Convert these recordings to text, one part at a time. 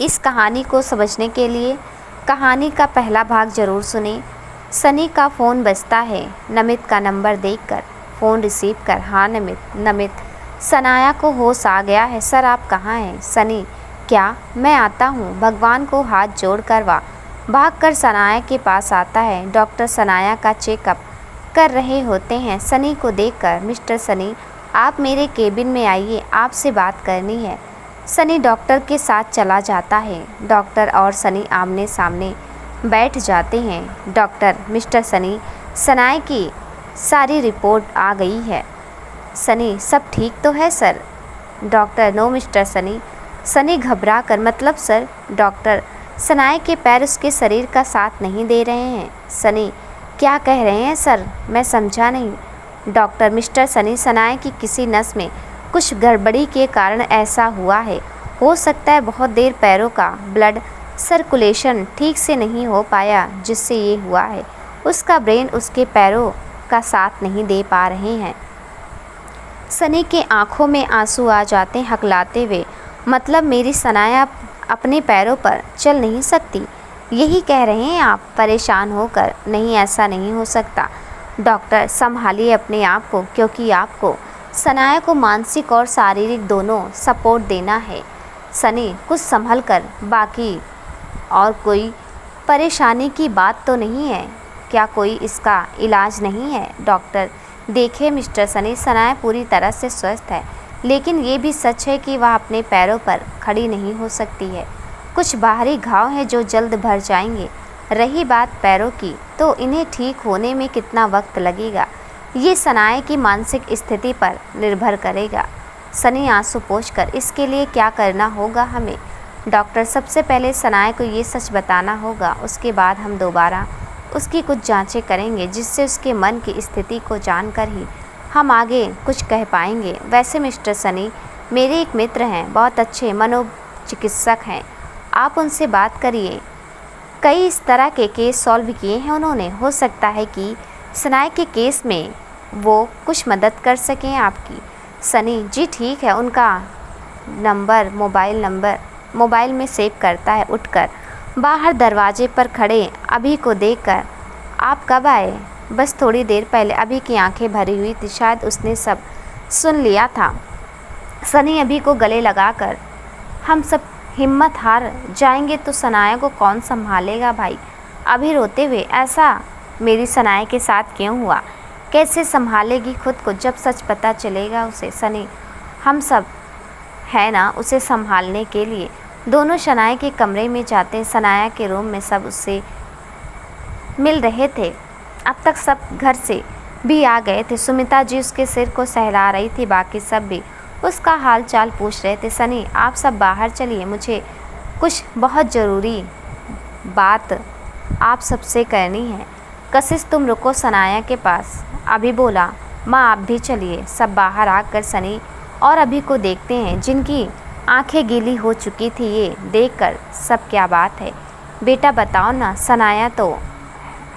इस कहानी को समझने के लिए कहानी का पहला भाग ज़रूर सुनें। सनी का फ़ोन बजता है। नमित का नंबर देखकर फ़ोन रिसीव कर, हाँ नमित। सनाया को होश आ गया है। सर आप कहाँ हैं? सनी, क्या? मैं आता हूँ। भगवान को हाथ जोड़ कर भागकर सनाया के पास आता है। डॉक्टर सनाया का चेकअप कर रहे होते हैं। सनी को देखकर, मिस्टर सनी आप मेरे केबिन में आइए, आपसे बात करनी है। सनी डॉक्टर के साथ चला जाता है। डॉक्टर और सनी आमने सामने बैठ जाते हैं। डॉक्टर, मिस्टर सनी, सनाया की सारी रिपोर्ट आ गई है। सनी, सब ठीक तो है sir? Doctor, no mister Sunny. Sunny घबरा कर, मतलब सर? डॉक्टर, सनाया के पैर उसके शरीर का साथ नहीं दे रहे हैं। सनी, क्या कह रहे हैं सर? मैं समझा नहीं। डॉक्टर, मिस्टर सनी, सनाया की किसी नस में कुछ गड़बड़ी के कारण ऐसा हुआ है। हो सकता है बहुत देर पैरों का ब्लड सर्कुलेशन ठीक से नहीं हो पाया जिससे ये हुआ है। उसका ब्रेन उसके पैरों का साथ नहीं दे पा रहे हैं। सनी के आंखों में आंसू आ जाते हैं हकलाते हुए। मतलब मेरी सनाया अपने पैरों पर चल नहीं सकती, यही कह रहे हैं आप? परेशान होकर, नहीं ऐसा नहीं हो सकता। डॉक्टर, संभालिए अपने आप को, क्योंकि आपको सनाया को मानसिक और शारीरिक दोनों सपोर्ट देना है। सनी, कुछ संभल कर, बाकी और कोई परेशानी की बात तो नहीं है? क्या कोई इसका इलाज नहीं है? डॉक्टर, देखिए मिस्टर सनी, सनाया पूरी तरह से स्वस्थ है, लेकिन ये भी सच है कि वह अपने पैरों पर खड़ी नहीं हो सकती है। कुछ बाहरी घाव हैं जो जल्द भर जाएंगे। रही बात पैरों की, तो इन्हें ठीक होने में कितना वक्त लगेगा, ये सनाया की मानसिक स्थिति पर निर्भर करेगा। सनी आंसू पोंछकर, इसके लिए क्या करना होगा हमें? डॉक्टर, सबसे पहले सनाया को ये सच बताना होगा, उसके बाद हम दोबारा उसकी कुछ जांचें करेंगे, जिससे उसके मन की स्थिति को जानकर ही हम आगे कुछ कह पाएंगे। वैसे मिस्टर सनी, मेरे एक मित्र हैं, बहुत अच्छे मनोचिकित्सक हैं, आप उनसे बात करिए। कई इस तरह के केस सॉल्व किए हैं उन्होंने। हो सकता है कि सनाया के केस में वो कुछ मदद कर सकें आपकी। सनी, जी ठीक है। उनका मोबाइल में सेव करता है। उठकर बाहर दरवाजे पर खड़े अभी को देखकर, आप कब आए? बस थोड़ी देर पहले। अभी की आंखें भरी हुई थी, शायद उसने सब सुन लिया था। सनी अभी को गले लगाकर, हम सब हिम्मत हार जाएंगे तो सनाया को कौन संभालेगा भाई? अभी रोते हुए, ऐसा मेरी सनाया के साथ क्यों हुआ? कैसे संभालेगी खुद को जब सच पता चलेगा उसे? सनी, हम सब है ना उसे संभालने के लिए। दोनों सनाया के कमरे में जाते हैं। सनाया के रूम में सब उससे मिल रहे थे। अब तक सब घर से भी आ गए थे। सुमिता जी उसके सिर को सहला रही थी, बाकी सब भी उसका हाल चाल पूछ रहे थे। सनी, आप सब बाहर चलिए, मुझे कुछ बहुत ज़रूरी बात आप सबसे करनी है। कशिश, तुम रुको सनाया के पास। अभी बोला, माँ आप भी चलिए। सब बाहर आकर सनी और अभी को देखते हैं, जिनकी आंखें गीली हो चुकी थी। ये देखकर, सब क्या बात है बेटा, बताओ ना। सनाया तो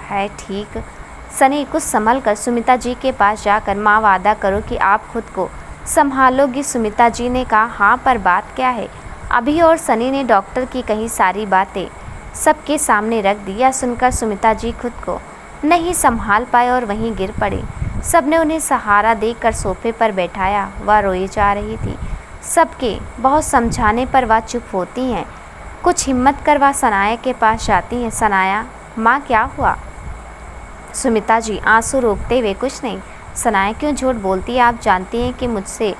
है ठीक। सनी, कुछ संभल कर सुमिता जी के पास जाकर, माँ वादा करो कि आप खुद को संभालोगी। सुमिता जी ने कहा, हाँ, पर बात क्या है? अभी और सनी ने डॉक्टर की कही सारी बातें सबके सामने रख दी। यह सुनकर सुमिता जी खुद को नहीं संभाल पाए और वहीं गिर पड़े। सबने उन्हें सहारा देकर सोफे पर बैठाया। वह रोई जा रही थी। सबके बहुत समझाने पर वह चुप होती हैं। कुछ हिम्मत कर वह सनाया के पास जाती हैं। सनाया, माँ क्या हुआ? सुमिता जी आंसू रोकते हुए, कुछ नहीं। सनाया, क्यों झूठ बोलती है? आप जानती हैं कि मुझसे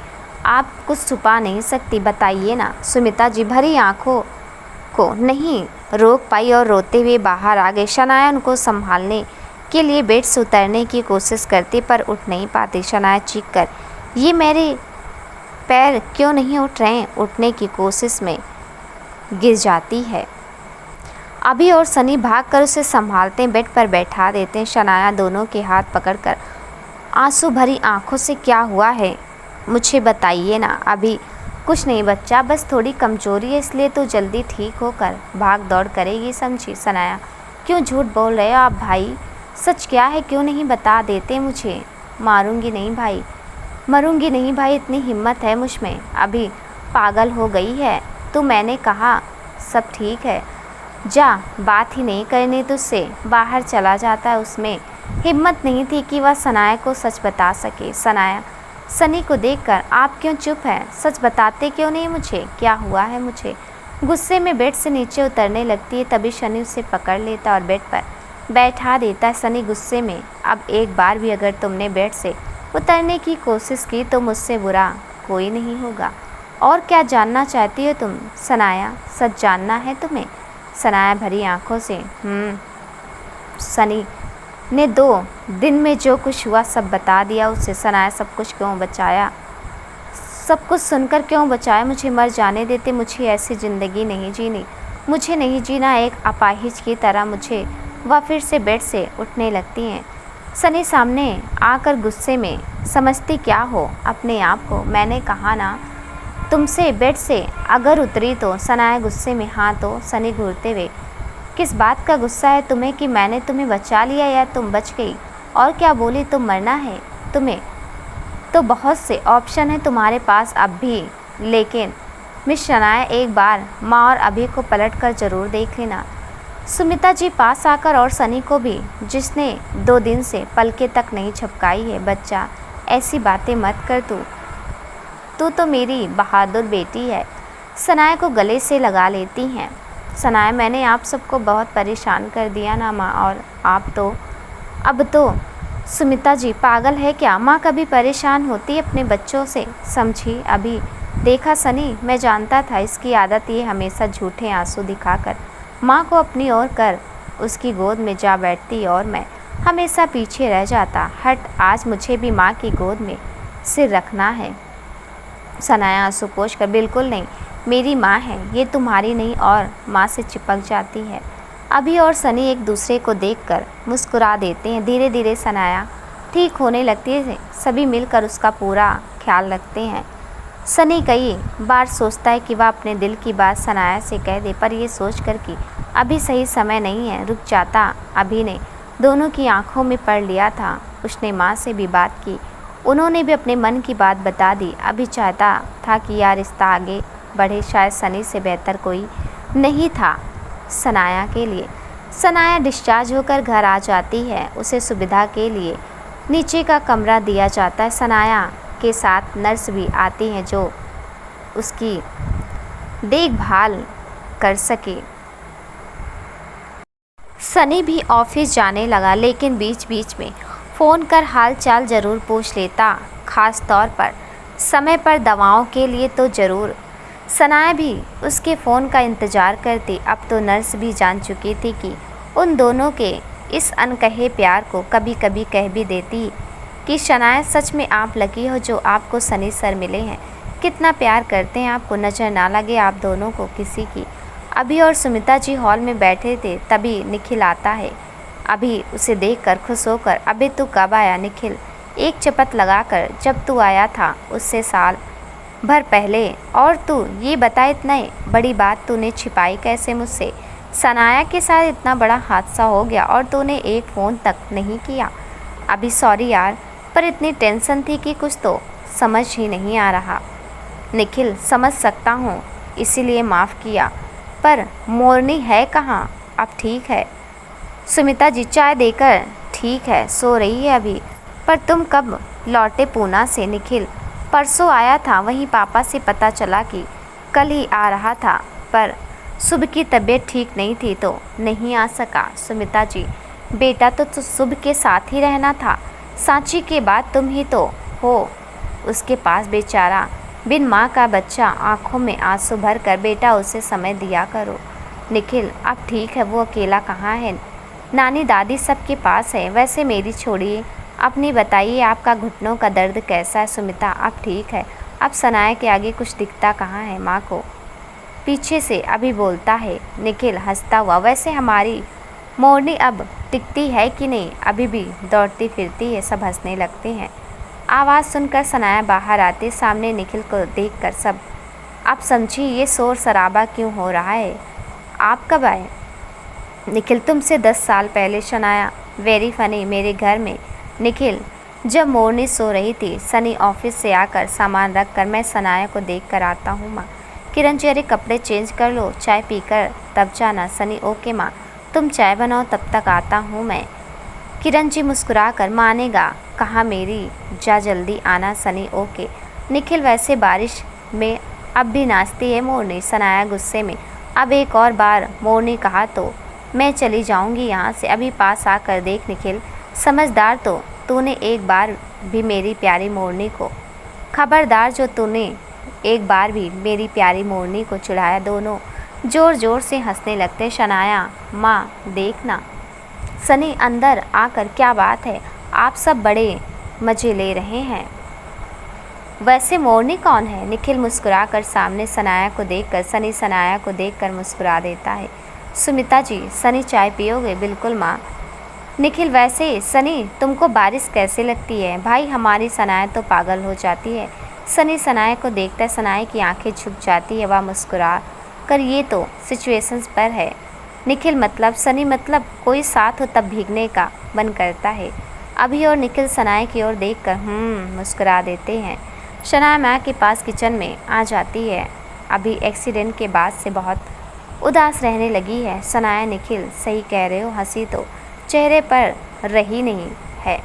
आप कुछ छुपा नहीं सकती, बताइए ना। सुमिता जी भरी आंखों को नहीं रोक पाई और रोते हुए बाहर आ गई। सनाया उनको संभालने के लिए बेड से उतरने की कोशिश करती, पर उठ नहीं पाती। सनाया चीख कर, ये मेरे पैर क्यों नहीं उठ रहे? उठने की कोशिश में गिर जाती है। अभी और सनी भागकर उसे संभालते हैं, बेड पर बैठा देते हैं। सनाया दोनों के हाथ पकड़कर आंसू भरी आंखों से, क्या हुआ है मुझे बताइए ना। अभी, कुछ नहीं बच्चा, बस थोड़ी कमजोरी है, इसलिए तो जल्दी ठीक होकर भाग दौड़ करेगी, समझी। सनाया, क्यों झूठ बोल रहे हो आप भाई? सच क्या है, क्यों नहीं बता देते मुझे? मरूंगी नहीं भाई, इतनी हिम्मत है मुझ में। अभी पागल हो गई है तू? मैंने कहा सब ठीक है, जा, बात ही नहीं करनी तुझसे। बाहर चला जाता है। उसमें हिम्मत नहीं थी कि वह सनाया को सच बता सके। सनाया सनी को देखकर, आप क्यों चुप हैं? सच बताते क्यों नहीं मुझे? क्या हुआ है मुझे? गुस्से में बेड से नीचे उतरने लगती है। तभी सनी उसे पकड़ लेता और बेड पर बैठा देता है। सनी गुस्से में, अब एक बार भी अगर तुमने बेड से उतरने की कोशिश की तो मुझसे बुरा कोई नहीं होगा। और क्या जानना चाहती हो तुम सनाया? सच जानना है तुम्हें? सनाया भरी आंखों से सनी ने 2 दिन में जो कुछ हुआ सब बता दिया उसे। सनाया सब कुछ क्यों बचाया? सब कुछ सुनकर क्यों बचाया? मुझे मर जाने देते, मुझे ऐसी ज़िंदगी नहीं जीनी, मुझे नहीं जीना एक अपाहिज की तरह। मुझे वह फिर से बेड से उठने लगती हैं। सनी सामने आकर गुस्से में, समझती क्या हो अपने आप को? मैंने कहा ना तुमसे बेड से अगर उतरी तो। सनाया गुस्से में, हाँ तो? सनी घूरते हुए, किस बात का गुस्सा है तुम्हें कि मैंने तुम्हें बचा लिया या तुम बच गई? और क्या बोली, तुम मरना है तुम्हें? तो बहुत से ऑप्शन हैं तुम्हारे पास अब भी। लेकिन मिस सनाया, एक बार माँ और अभी को पलट कर ज़रूर देख लेना। सुमिता जी पास आकर, और सनी को भी, जिसने 2 दिन से पलके तक नहीं झपकाई है। बच्चा, ऐसी बातें मत कर। तू तो मेरी बहादुर बेटी है। सनाया को गले से लगा लेती हैं। सनाया, मैंने आप सबको बहुत परेशान कर दिया ना माँ, और आप तो अब तो सुमिता जी पागल है क्या? माँ कभी परेशान होती अपने बच्चों से, समझी? अभी देखा सनी, मैं जानता था इसकी आदत ये हमेशा झूठे आंसू दिखाकर माँ को अपनी ओर कर उसकी गोद में जा बैठती और मैं हमेशा पीछे रह जाता। हट, आज मुझे भी माँ की गोद में सिर रखना है। सनाया आंसू पोंछ कर, बिल्कुल नहीं, मेरी माँ है ये, तुम्हारी नहीं। और माँ से चिपक जाती है। अभी और सनी एक दूसरे को देखकर मुस्कुरा देते हैं। धीरे धीरे सनाया ठीक होने लगती है। सभी मिलकर उसका पूरा ख्याल रखते हैं। सनी कई बार सोचता है कि वह अपने दिल की बात सनाया से कह दे, पर ये सोचकर कि अभी सही समय नहीं है, रुक जाता। अभी ने दोनों की आंखों में पढ़ लिया था। उसने माँ से भी बात की, उन्होंने भी अपने मन की बात बता दी। अभी चाहता था कि यह रिश्ता आगे बढ़े, शायद सनी से बेहतर कोई नहीं था सनाया के लिए। सनाया डिस्चार्ज होकर घर आ जाती है। उसे सुविधा के लिए नीचे का कमरा दिया जाता है। सनाया के साथ नर्स भी आती हैं जो उसकी देखभाल कर सके। सनी भी ऑफिस जाने लगा, लेकिन बीच बीच में फ़ोन कर हाल चाल ज़रूर पूछ लेता, ख़ास तौर पर समय पर दवाओं के लिए तो ज़रूर। सनाया भी उसके फ़ोन का इंतज़ार करती। अब तो नर्स भी जान चुकी थी कि उन दोनों के इस अनकहे प्यार को कभी कभी कह भी देती कि सनाया, सच में आप लकी हो जो आपको सनी सर मिले हैं। कितना प्यार करते हैं आपको, नज़र ना लगे आप दोनों को किसी की। अभी और सुमिता जी हॉल में बैठे थे, तभी निखिल आता है। अभी उसे देखकर खुश होकर, अबे तू कब आया निखिल? एक चपत लगाकर, जब तू आया था उससे साल भर पहले। और तू ये बता, इतना बड़ी बात तूने छिपाई कैसे मुझसे? सनाया के साथ इतना बड़ा हादसा हो गया और तूने एक फ़ोन तक नहीं किया। अभी सॉरी यार, पर इतनी टेंशन थी कि कुछ तो समझ ही नहीं आ रहा। निखिल, समझ सकता हूँ, इसीलिए माफ़ किया, पर मोरनी है कहाँ? अब ठीक है? सुमिता जी चाय देकर, ठीक है, सो रही है अभी। पर तुम कब लौटे पूना से? निखिल, परसों आया था, वहीं पापा से पता चला कि कल ही आ रहा था, पर सुबह की तबीयत ठीक नहीं थी तो नहीं आ सका। सुमिता जी, बेटा तो सुबह के साथ ही रहना था। सांची के बाद तुम ही तो हो उसके पास, बेचारा बिन माँ का बच्चा। आंखों में आंसू भर कर, बेटा उसे समय दिया करो। निखिल, अब ठीक है, वो अकेला कहाँ है? नानी दादी सबके पास है। वैसे मेरी छोड़िए, अपनी बताइए, आपका घुटनों का दर्द कैसा है? सुमिता, अब ठीक है। अब सनाया के आगे कुछ दिखता कहाँ है माँ को? पीछे से अभी बोलता है। निखिल हंसता हुआ, वैसे हमारी मोरनी अब टिकती है कि नहीं? अभी भी दौड़ती फिरती है। सब हंसने लगते हैं। आवाज़ सुनकर सनाया बाहर आते, सामने निखिल को देखकर सब, आप समझी ये शोर शराबा क्यों हो रहा है? आप कब आए? निखिल, तुमसे 10 साल पहले। सनाया, वेरी फनी, मेरे घर में। निखिल, जब मोरनी सो रही थी, सनी ऑफिस से आकर सामान रख कर, मैं सनाया को देख कर आता हूँ माँ। किरण जी, अरे कपड़े चेंज कर लो, चाय पीकर तब जाना। सनी, ओके माँ, तुम चाय बनाओ, तब तक आता हूँ मैं। किरण जी मुस्कुराकर, मानेगा कहा मेरी, जा जल्दी आना। सनी, ओके। निखिल, वैसे बारिश में अब भी नाचती है मोरनी। सनाया गुस्से में, अब एक और बार मोरनी कहा तो मैं चली जाऊंगी यहाँ से। अभी पास आकर देख निखिल, समझदार तो तूने एक बार भी मेरी प्यारी मोरनी को, खबरदार जो तूने एक बार भी मेरी प्यारी मोरनी को चिढ़ाया। दोनों जोर जोर से हंसने लगते। शनाया, माँ देखना। सनी अंदर आकर, क्या बात है, आप सब बड़े मज़े ले रहे हैं। वैसे मोरनी कौन है? निखिल मुस्कुराकर सामने सनाया को देखकर, सनी सनाया को देखकर मुस्कुरा देता है। सुमिता जी, सनी चाय पियोगे? बिल्कुल माँ। निखिल, वैसे सनी तुमको बारिश कैसे लगती है? भाई हमारी सनाया तो पागल हो जाती है। सनी सनाया को देखता है, सनाया की आंखें झुक जाती है, वह मुस्कुरा कर, ये तो सिचुएशंस पर है। निखिल, मतलब? सनी, मतलब कोई साथ हो तब भीगने का मन करता है। अभी और निखिल सनाया की ओर देखकर मुस्कुरा देते हैं। शनाया माँ के पास किचन में आ जाती है। अभी एक्सीडेंट के बाद से बहुत उदास रहने लगी है। सनाया, निखिल सही कह रहे हो, हंसी तो चेहरे पर रही नहीं है।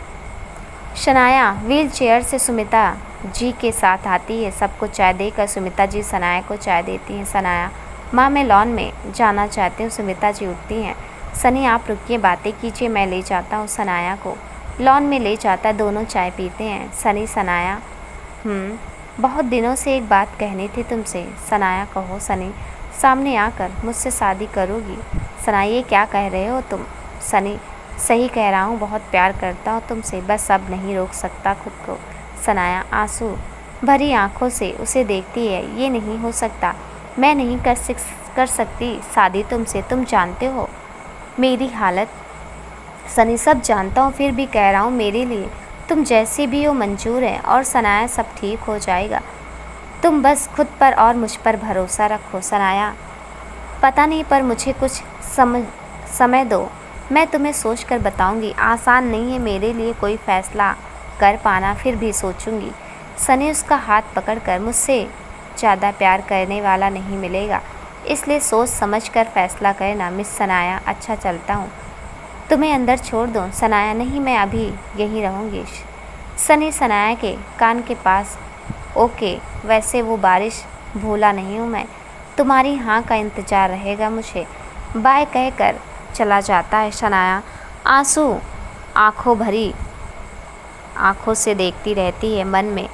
शनाया व्हील चेयर से सुमिता जी के साथ आती है। सबको चाय देकर सुमिता जी सनाया को चाय देती हैं। सनाया, माँ मैं लॉन में जाना चाहती हूँ। सुमिता जी उठती हैं। सनी, आप रुकिए, बातें कीजिए, मैं ले जाता हूँ। सनाया को लॉन में ले जाता, दोनों चाय पीते हैं। सनी, सनाया, बहुत दिनों से एक बात कहनी थी तुमसे। सनाया, कहो। सनी, सामने आकर, मुझसे शादी करोगी? सनाया, ये क्या कह रहे हो तुम? सनी, सही कह रहा हूँ, बहुत प्यार करता हूँ तुमसे, बस अब नहीं रोक सकता खुद को। सनाया आंसू भरी आंखों से उसे देखती है। ये नहीं हो सकता, मैं नहीं कर सकती शादी तुमसे, तुम जानते हो मेरी हालत। सनी, सब जानता हूँ, फिर भी कह रहा हूँ, मेरे लिए तुम जैसी भी हो मंजूर है। और सनाया, सब ठीक हो जाएगा, तुम बस खुद पर और मुझ पर भरोसा रखो। सनाया, पता नहीं, पर मुझे कुछ समय दो, मैं तुम्हें सोच कर बताऊँगी। आसान नहीं है मेरे लिए कोई फ़ैसला कर पाना, फिर भी सोचूंगी। सनी उसका हाथ पकड़कर, मुझसे ज़्यादा प्यार करने वाला नहीं मिलेगा, इसलिए सोच समझ कर फ़ैसला करना। मिस सनाया, अच्छा चलता हूँ, तुम्हें अंदर छोड़ दूँ? सनाया, नहीं, मैं अभी यहीं रहूँगी। सनी सनाया के कान के पास, ओके, वैसे वो बारिश भूला नहीं हूँ मैं, तुम्हारी हाँ का इंतज़ार रहेगा मुझे। बाय कहकर चला जाता है। सनाया आंसू आँखों से देखती रहती है, मन में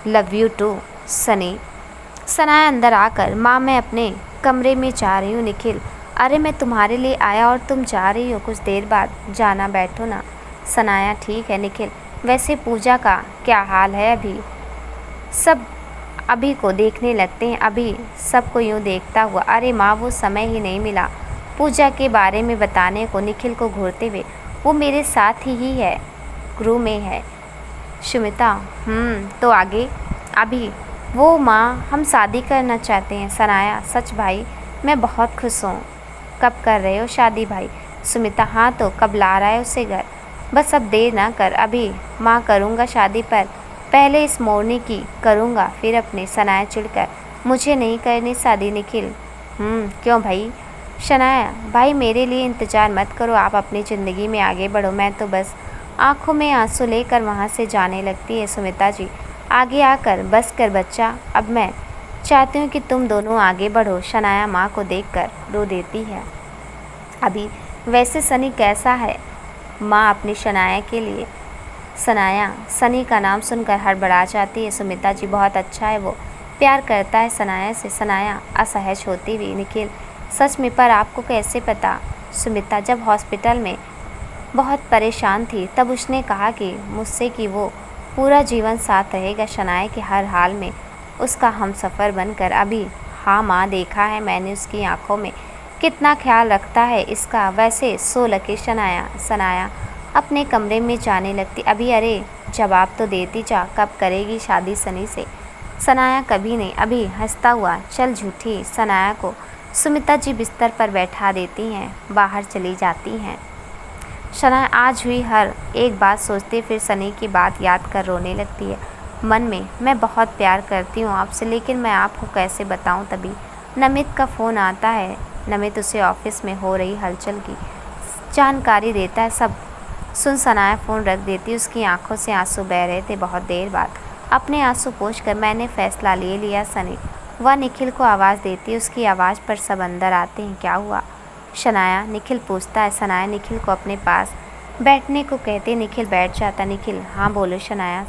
love you too Sunny. Sanaya अंदर आकर, माँ मैं अपने कमरे में जा रही हूँ। निखिल, अरे मैं तुम्हारे लिए आया और तुम जा रही हो, कुछ देर बाद जाना, बैठो ना। सनाया, ठीक है। निखिल, वैसे पूजा का क्या हाल है? सब अभी को देखने लगते हैं, अभी सबको यूँ देखता हुआ। अरे माँ, वो समय ही नहीं मिला पूजा के बारे में बताने को। निखिल को घूरते हुए, वो मेरे साथ ही है, क्रू में है। सुमिता, तो आगे? अभी वो माँ, हम शादी करना चाहते हैं। सनाया, सच भाई, मैं बहुत खुश हूँ। कब कर रहे हो शादी भाई? सुमिता, हाँ, तो कब ला रहा है उसे घर? बस अब देर ना कर, अभी माँ करूँगा शादी, पर पहले इस मोरनी की करूँगा, फिर अपने। सनाया चिढ़कर, मुझे नहीं करनी शादी। निखिल, क्यों भाई? शनाया, भाई मेरे लिए इंतज़ार मत करो, आप अपनी ज़िंदगी में आगे बढ़ो, मैं तो बस। आंखों में आंसू लेकर वहाँ से जाने लगती है। सुमिता जी आगे आकर, बस कर बच्चा, अब मैं चाहती हूँ कि तुम दोनों आगे बढ़ो। शनाया माँ को देखकर रो देती है। अभी वैसे सनी कैसा है माँ अपनी शनाया के लिए? सनाया सनी का नाम सुनकर हड़बड़ा जाती है। सुमिता जी, बहुत अच्छा है, वो प्यार करता है सनाया से। सनाया असहज होती हुई, निखिल, सच में? पर आपको कैसे पता? सुमिता, जब हॉस्पिटल में बहुत परेशान थी तब उसने कहा कि मुझसे कि वो पूरा जीवन साथ रहेगा, शनाया के हर हाल में उसका हमसफ़र बनकर। अभी हाँ माँ, देखा है मैंने उसकी आंखों में, कितना ख्याल रखता है इसका। वैसे सो लगे शनाया। सनाया अपने कमरे में जाने लगती। अभी, अरे जवाब तो देती जा, कब करेगी शादी सनी से? सनाया, कभी नहीं। अभी हंसता हुआ, चल झूठी। सनाया को सुमिता जी बिस्तर पर बैठा देती हैं, बाहर चली जाती हैं। शनाया आज हुई हर एक बात सोचती, फिर सनी की बात याद कर रोने लगती है। मन में मैं बहुत प्यार करती हूँ आपसे, लेकिन मैं आपको कैसे बताऊँ। तभी नमित का फ़ोन आता है। नमित उसे ऑफिस में हो रही हलचल की जानकारी देता है। सब सुन सनाया फ़ोन रख देती। उसकी आंखों से आंसू बह रहे थे। बहुत देर बाद अपने आंसू पोंछकर मैंने फ़ैसला ले लिया सनी, वह निखिल को आवाज़ देती। उसकी आवाज़ पर सब अंदर आते हैं। क्या हुआ शनाया, निखिल पूछता है। सनाया निखिल को अपने पास बैठने को कहते। निखिल बैठ जाता। निखिल, हाँ बोलो शनाया।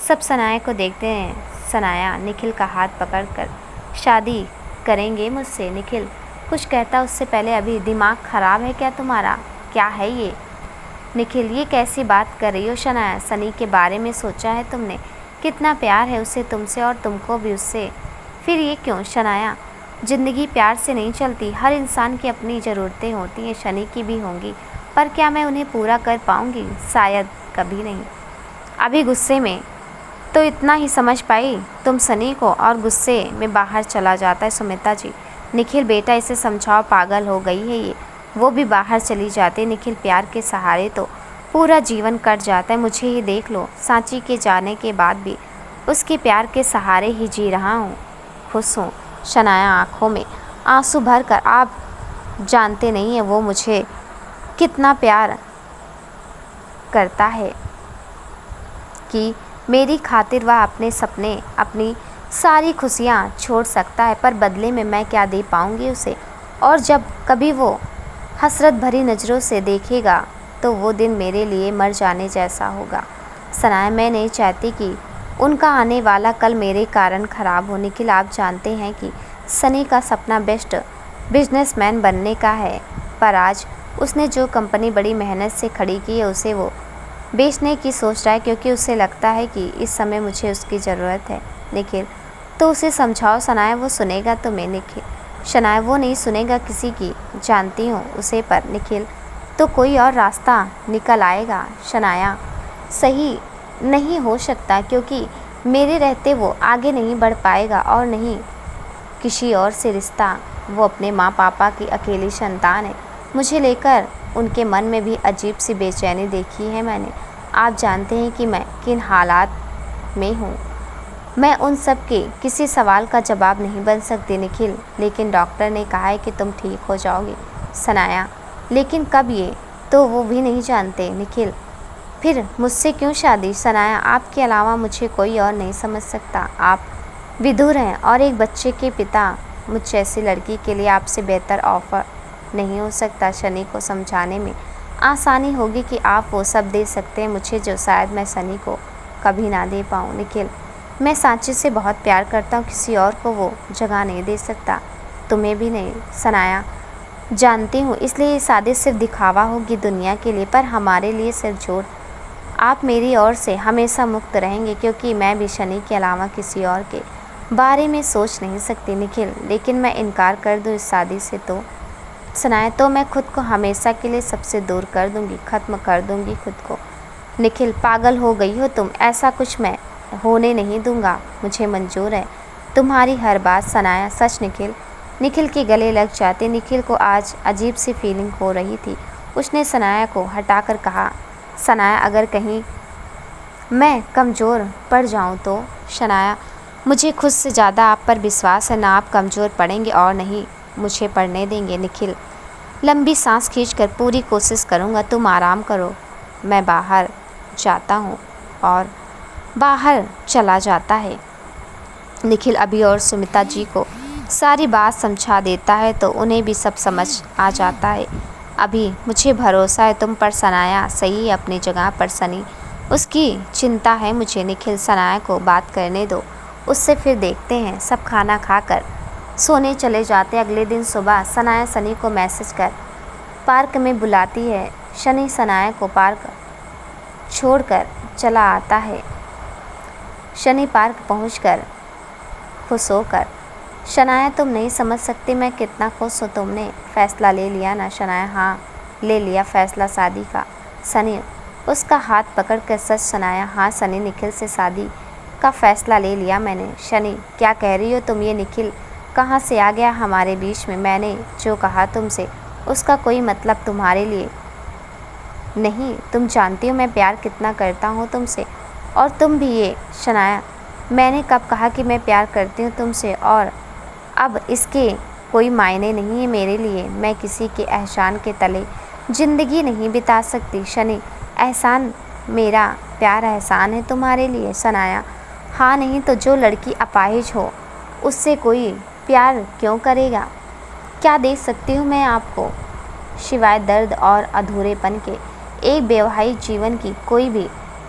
सब सनाया को देखते हैं। सनाया निखिल का हाथ पकड़कर, शादी करेंगे मुझसे? निखिल कुछ कहता उससे पहले, अभी दिमाग ख़राब है क्या तुम्हारा? क्या है ये? निखिल, ये कैसी बात कर रही हो शनाया? सनी के बारे में सोचा है तुमने? कितना प्यार है उसे तुमसे और तुमको भी उससे। फिर ये क्यों शनाया? ज़िंदगी प्यार से नहीं चलती। हर इंसान की अपनी ज़रूरतें होती हैं, शनी की भी होंगी, पर क्या मैं उन्हें पूरा कर पाऊँगी? शायद कभी नहीं। अभी गुस्से में तो इतना ही समझ पाई तुम सनी को, और गुस्से में बाहर चला जाता है। सुमिता जी, निखिल बेटा इसे समझाओ, पागल हो गई है ये। वो भी बाहर चली जाती। निखिल, प्यार के सहारे तो पूरा जीवन कट जाता है। मुझे ही देख लो, सांची के जाने के बाद भी उसके प्यार के सहारे ही जी रहा हूँ, खुश हूँ। शनाया आँखों में आंसू भर कर, आप जानते नहीं हैं वो मुझे कितना प्यार करता है कि मेरी खातिर वह अपने सपने, अपनी सारी खुशियाँ छोड़ सकता है, पर बदले में मैं क्या दे पाऊँगी उसे? और जब कभी वो हसरत भरी नज़रों से देखेगा तो वो दिन मेरे लिए मर जाने जैसा होगा। सनाया, मैं नहीं चाहती कि उनका आने वाला कल मेरे कारण ख़राब हो। निखिल, आप जानते हैं कि सनी का सपना बेस्ट बिजनेसमैन बनने का है, पर आज उसने जो कंपनी बड़ी मेहनत से खड़ी की है उसे वो बेचने की सोच रहा है, क्योंकि उसे लगता है कि इस समय मुझे उसकी ज़रूरत है। निखिल, तो उसे समझाओ सनाया, वो सुनेगा तुम्हें? निखिल, शनाया, वो नहीं सुनेगा किसी की, जानती हूँ उसे, पर निखिल तो कोई और रास्ता निकल आएगा। शनाया, सही नहीं हो सकता, क्योंकि मेरे रहते वो आगे नहीं बढ़ पाएगा, और नहीं किसी और से रिश्ता। वो अपने माँ पापा की अकेली संतान है। मुझे लेकर उनके मन में भी अजीब सी बेचैनी देखी है मैंने। आप जानते हैं कि मैं किन हालात में हूँ। मैं उन सब के किसी सवाल का जवाब नहीं बन सकती निखिल, लेकिन डॉक्टर ने कहा है कि तुम ठीक हो जाओगे। सनाया, लेकिन कब? ये तो वो भी नहीं जानते। निखिल, फिर मुझसे क्यों शादी? सनाया, आपके अलावा मुझे कोई और नहीं समझ सकता। आप विधुर हैं और एक बच्चे के पिता। मुझ जैसी लड़की के लिए आपसे बेहतर ऑफ़र नहीं हो सकता। शनि को समझाने में आसानी होगी कि आप वो सब दे सकते हैं मुझे जो शायद मैं सनी को कभी ना दे पाऊँ। निखिल, मैं सांची से बहुत प्यार करता हूँ, किसी और को वो जगह नहीं दे सकता, तुम्हें भी नहीं। सनाया, जानती हूँ, इसलिए ये शादी सिर्फ दिखावा होगी दुनिया के लिए, पर हमारे लिए सिर्फ झूठ। आप मेरी ओर से हमेशा मुक्त रहेंगे, क्योंकि मैं भी शनि के अलावा किसी और के बारे में सोच नहीं सकती। निखिल, लेकिन मैं इनकार कर दूँ इस शादी से तो? सनाया, तो मैं खुद को हमेशा के लिए सबसे दूर कर दूँगी, ख़त्म कर दूँगी खुद को। निखिल, पागल हो गई हो तुम? ऐसा कुछ मैं होने नहीं दूँगा। मुझे मंजूर है तुम्हारी हर बात। सनाया, सच? निखिल निखिल के गले लग जाते। निखिल को आज अजीब सी फीलिंग हो रही थी। उसने सनाया को हटाकर कहा, सनाया, अगर कहीं मैं कमज़ोर पड़ जाऊं तो? शनाया, मुझे खुद से ज़्यादा आप पर विश्वास है, ना आप कमज़ोर पड़ेंगे और नहीं मुझे पढ़ने देंगे। निखिल लंबी सांस खींचकर, पूरी कोशिश करूँगा, तुम आराम करो, मैं बाहर जाता हूँ। और बाहर चला जाता है। निखिल अभी और सुमिता जी को सारी बात समझा देता है तो उन्हें भी सब समझ आ जाता है। अभी मुझे भरोसा है तुम पर। सनाया सही है अपनी जगह पर, सनी उसकी चिंता है मुझे। निखिल, सनाया को बात करने दो, उससे फिर देखते हैं। सब खाना खाकर सोने चले जाते। अगले दिन सुबह सनाया सनी को मैसेज कर पार्क में बुलाती है। शनि सनाया को पार्क छोड़कर चला आता है। शनि पार्क पहुंचकर खुश होकर, शनाया, तुम नहीं समझ सकती मैं कितना खुश हूँ। तुमने फ़ैसला ले लिया ना? शनाया, हाँ ले लिया फ़ैसला शादी का। सनी उसका हाथ पकड़कर, सच? शनाया, हाँ सनी, निखिल से शादी का फ़ैसला ले लिया मैंने। शनि, क्या कह रही हो तुम? ये निखिल कहाँ से आ गया हमारे बीच में? मैंने जो कहा तुमसे उसका कोई मतलब तुम्हारे लिए नहीं। तुम जानती हो मैं प्यार कितना करता हूँ तुमसे, और तुम भी। ये शनाया मैंने कब कहा कि मैं प्यार करती हूँ तुमसे, और अब इसके कोई मायने नहीं है मेरे लिए। मैं किसी के एहसान के तले ज़िंदगी नहीं बिता सकती शनि। एहसान, मेरा प्यार एहसान है तुम्हारे लिए सनाया। हाँ नहीं तो जो लड़की अपाहिज हो उससे कोई प्यार क्यों करेगा? क्या दे सकती हूँ मैं आपको सिवाय दर्द और अधूरेपन के? एक वैवाहिक जीवन की कोई भी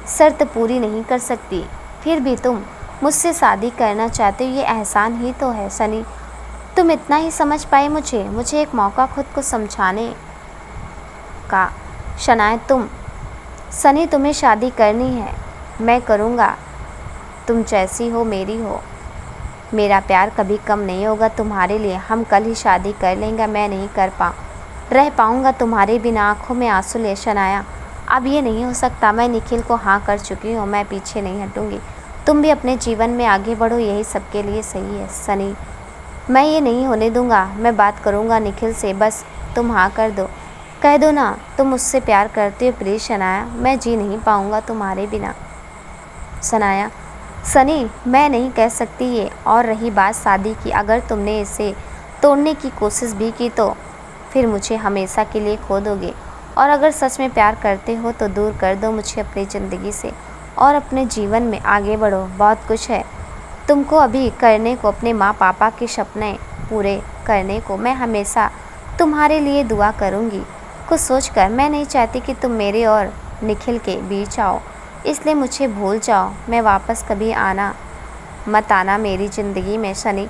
शर्त पूरी नहीं कर सकती, फिर भी तुम मुझसे शादी करना चाहते हो, ये एहसान ही तो है सनी। तुम इतना ही समझ पाए मुझे एक मौका खुद को समझाने का। शनाया तुम सनी, तुम्हें शादी करनी है, मैं करूँगा। तुम जैसी हो मेरी हो। मेरा प्यार कभी कम नहीं होगा तुम्हारे लिए। हम कल ही शादी कर लेंगे। मैं नहीं रह पाऊँगा तुम्हारे बिना। आँखों में आंसू ले शनाया, अब ये नहीं हो सकता। मैं निखिल को हाँ कर चुकी हूँ, मैं पीछे नहीं हटूँगी। तुम भी अपने जीवन में आगे बढ़ो, यही सबके लिए सही है सनी। मैं ये नहीं होने दूँगा। मैं बात करूँगा निखिल से, बस तुम हाँ कर दो। कह दो ना तुम मुझसे प्यार करते हो प्लीज़ शनाया, मैं जी नहीं पाऊँगा तुम्हारे बिना। शनाया, सनी मैं नहीं कह सकती ये। और रही बात शादी की, अगर तुमने इसे तोड़ने की कोशिश भी की तो फिर मुझे हमेशा के लिए खो दोगे। और अगर सच में प्यार करते हो तो दूर कर दो मुझे अपनी ज़िंदगी से और अपने जीवन में आगे बढ़ो। बहुत कुछ है तुमको अभी करने को, अपने माँ पापा के सपने पूरे करने को। मैं हमेशा तुम्हारे लिए दुआ करूँगी। कुछ सोचकर मैं नहीं चाहती कि तुम मेरे और निखिल के बीच आओ, इसलिए मुझे भूल जाओ। मैं वापस कभी मत आना मेरी ज़िंदगी में शनि।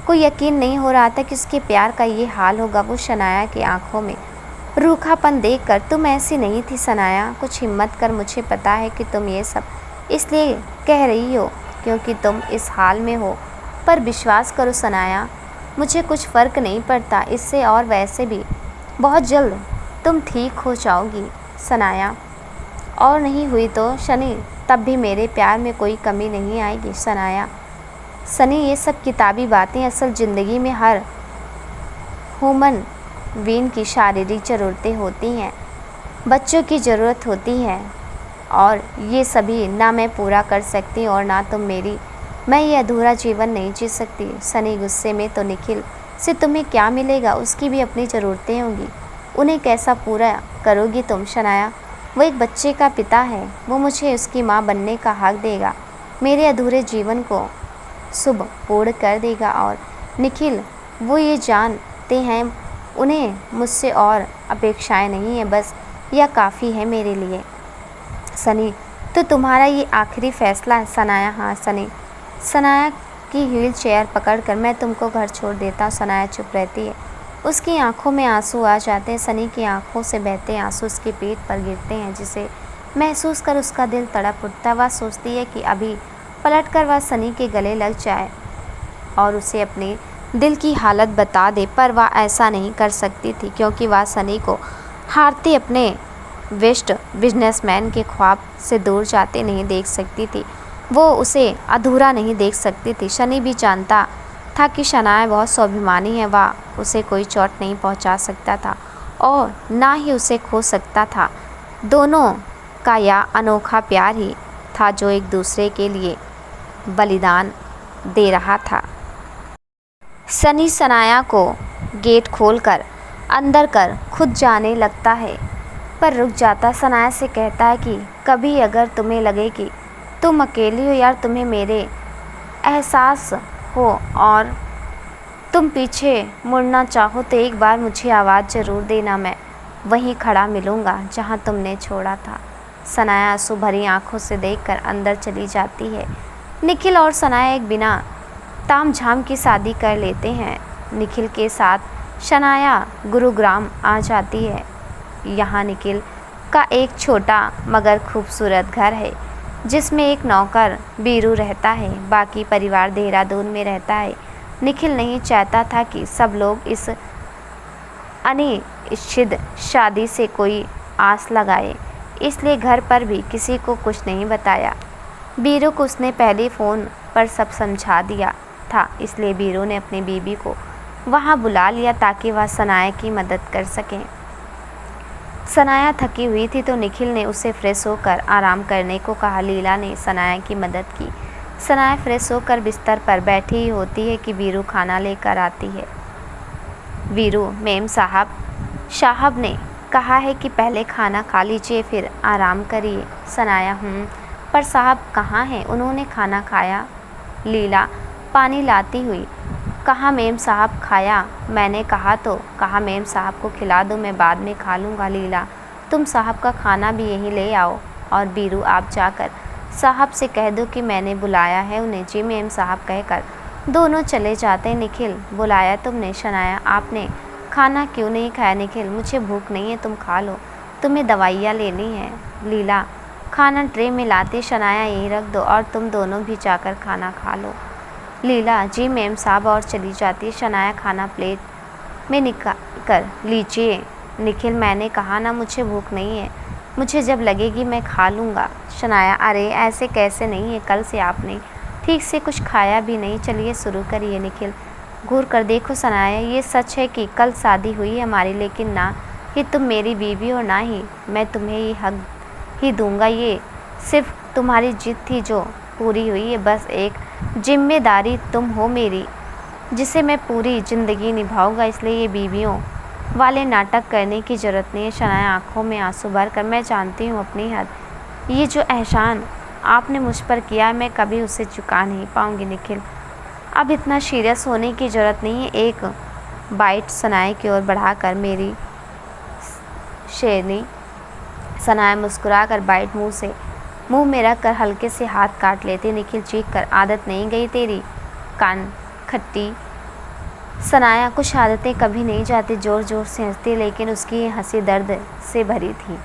कोई यकीन नहीं हो रहा था कि उसके प्यार का ये हाल होगा। वो शनाया की आंखों में रूखापन देखकर, तुम ऐसी नहीं थी सनाया, कुछ हिम्मत कर। मुझे पता है कि तुम ये सब इसलिए कह रही हो क्योंकि तुम इस हाल में हो, पर विश्वास करो सनाया, मुझे कुछ फ़र्क नहीं पड़ता इससे, और वैसे भी बहुत जल्द तुम ठीक हो जाओगी सनाया। और नहीं हुई तो शनि, तब भी मेरे प्यार में कोई कमी नहीं आएगी सनाया। सनी, ये सब किताबी बातें, असल ज़िंदगी में हर ह्यूमन बीइंग की शारीरिक ज़रूरतें होती हैं, बच्चों की ज़रूरत होती है, और ये सभी ना मैं पूरा कर सकती और ना तुम मेरी। मैं ये अधूरा जीवन नहीं जी सकती सनी। गुस्से में तो निखिल से तुम्हें क्या मिलेगा? उसकी भी अपनी ज़रूरतें होंगी, उन्हें कैसा पूरा करोगी तुम शनाया? वो एक बच्चे का पिता है, वो मुझे उसकी माँ बनने का हक देगा, मेरे अधूरे जीवन को शुभ पूर्ण कर देगा। और निखिल, वो ये जानते हैं उन्हें मुझसे और अपेक्षाएं नहीं है, बस यह काफ़ी है मेरे लिए सनी। तो तुम्हारा ये आखिरी फैसला है सनाया? हाँ सनी। सनाया की व्हील चेयर पकड़कर मैं तुमको घर छोड़ देता हूँ। सनाया चुप रहती है, उसकी आंखों में आंसू आ जाते हैं। सनी की आंखों से बहते आंसू उसके पेट पर गिरते हैं, जिसे महसूस कर उसका दिल तड़प उठता है। वह सोचती है कि अभी पलटकर वह सनी के गले लग जाए और उसे अपने दिल की हालत बता दे, पर वह ऐसा नहीं कर सकती थी क्योंकि वह सनी को हारते अपने वेस्ट बिजनेसमैन के ख्वाब से दूर जाते नहीं देख सकती थी। वो उसे अधूरा नहीं देख सकती थी। शनि भी जानता था कि शनाया बहुत स्वाभिमानी है, वह उसे कोई चोट नहीं पहुंचा सकता था और ना ही उसे खो सकता था। दोनों का यह अनोखा प्यार ही था जो एक दूसरे के लिए बलिदान दे रहा था। सनी सनाया को गेट खोलकर अंदर कर खुद जाने लगता है, पर रुक जाता। सनाया से कहता है कि कभी अगर तुम्हें लगे कि तुम अकेली हो यार, तुम्हें मेरे एहसास हो और तुम पीछे मुड़ना चाहो तो एक बार मुझे आवाज़ ज़रूर देना, मैं वहीं खड़ा मिलूँगा जहाँ तुमने छोड़ा था। सनाया आंसू भरी आंखों से देखकर अंदर चली जाती है। निखिल और सनाया एक बिना तामझाम की शादी कर लेते हैं। निखिल के साथ शनाया गुरुग्राम आ जाती है। यहाँ निखिल का एक छोटा मगर खूबसूरत घर है जिसमें एक नौकर बीरू रहता है, बाकी परिवार देहरादून में रहता है। निखिल नहीं चाहता था कि सब लोग इस अनिश्चित शादी से कोई आस लगाए, इसलिए घर पर भी किसी को कुछ नहीं बताया। बीरू को उसने पहले फ़ोन पर सब समझा दिया था, इसलिए बीरू ने अपनी बीवी को वहाँ बुला लिया ताकि वह सनाया की मदद कर सकें। सनाया थकी हुई थी तो निखिल ने उसे फ्रेश होकर आराम करने को कहा। लीला ने सनाया की मदद की। सनाया फ्रेश होकर बिस्तर पर बैठी ही होती है कि वीरू खाना लेकर आती है। वीरू, मेम साहब ने कहा है कि पहले खाना खा लीजिए फिर आराम करिए। सनाया, पर साहब कहाँ हैं? उन्होंने खाना खाया। लीला पानी लाती हुई, कहाँ मेम साहब खाया? मैंने कहा मेम साहब को खिला दो, मैं बाद में खा लूँगा। लीला, तुम साहब का खाना भी यहीं ले आओ। और वीरू, आप जाकर साहब से कह दो कि मैंने बुलाया है उन्हें। जी मेम साहब कहकर दोनों चले जाते। निखिल, बुलाया तुमने? शनाया, आपने खाना क्यों नहीं खाया? निखिल, मुझे भूख नहीं है, तुम खा लो, तुम्हें दवाइयाँ लेनी है। लीला, खाना ट्रे में लाते शनाया यहीं रख दो और तुम दोनों भी जाकर खाना खा लो। लीला, जी मेम साहब, और चली जाती। शनाया खाना प्लेट में निकाल कर, लीजिए। निखिल, मैंने कहा ना मुझे भूख नहीं है, मुझे जब लगेगी मैं खा लूँगा। शनाया, अरे ऐसे कैसे नहीं है, कल से आपने ठीक से कुछ खाया भी नहीं। चलिए शुरू करिए। निखिल, घूर कर देखो शनाया, ये सच है कि कल शादी हुई है हमारी, लेकिन ना ही तुम मेरी बीवी हो, ना ही मैं तुम्हें ये हक ही दूंगा। ये सिर्फ तुम्हारी जिद थी जो पूरी हुई है। बस एक जिम्मेदारी तुम हो मेरी, जिसे मैं पूरी ज़िंदगी निभाऊंगा, इसलिए ये बीवियों वाले नाटक करने की ज़रूरत नहीं है। शनाया आंखों में आंसू भर कर, मैं जानती हूँ अपनी हद, ये जो एहसान आपने मुझ पर किया मैं कभी उसे चुका नहीं पाऊँगी। निखिल, अब इतना सीरियस होने की ज़रूरत नहीं है। एक बाइट सनाया की ओर बढ़ाकर, मेरी शेरनी। सनाया मुस्कुराकर बाइट मुंह में रख कर हल्के से हाथ काट लेती। निखिल चीख कर, आदत नहीं गई तेरी कान खट्टी। सनाया, कुछ आदतें कभी नहीं जाती। जोर जोर से हंसती, लेकिन उसकी हंसी दर्द से भरी थी।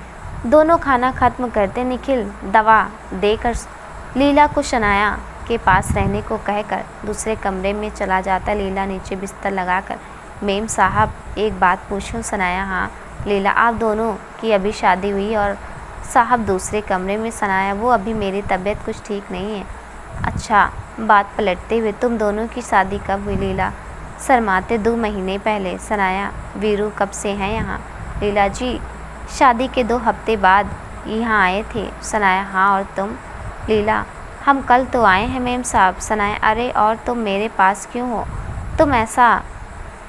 दोनों खाना खत्म करते। निखिल दवा देकर लीला को शनाया के पास रहने को कहकर दूसरे कमरे में चला जाता। लीला नीचे बिस्तर लगाकर, मेम साहब एक बात पूछूं? सनाया, हाँ। लीला, आप दोनों की अभी शादी हुई और साहब दूसरे कमरे में। सनाया, वो अभी मेरी तबीयत कुछ ठीक नहीं है। अच्छा, बात पलटते हुए, तुम दोनों की शादी कब हुई? लीला शर्माते, 2 महीने पहले। सनाया, वीरू कब से हैं यहाँ? लीला, जी शादी के 2 हफ्ते बाद यहाँ आए थे। सनाया, हाँ, और तुम? लीला, हम कल तो आए हैं मेम साहब। सनाया, अरे और तुम मेरे पास क्यों हो? तुम ऐसा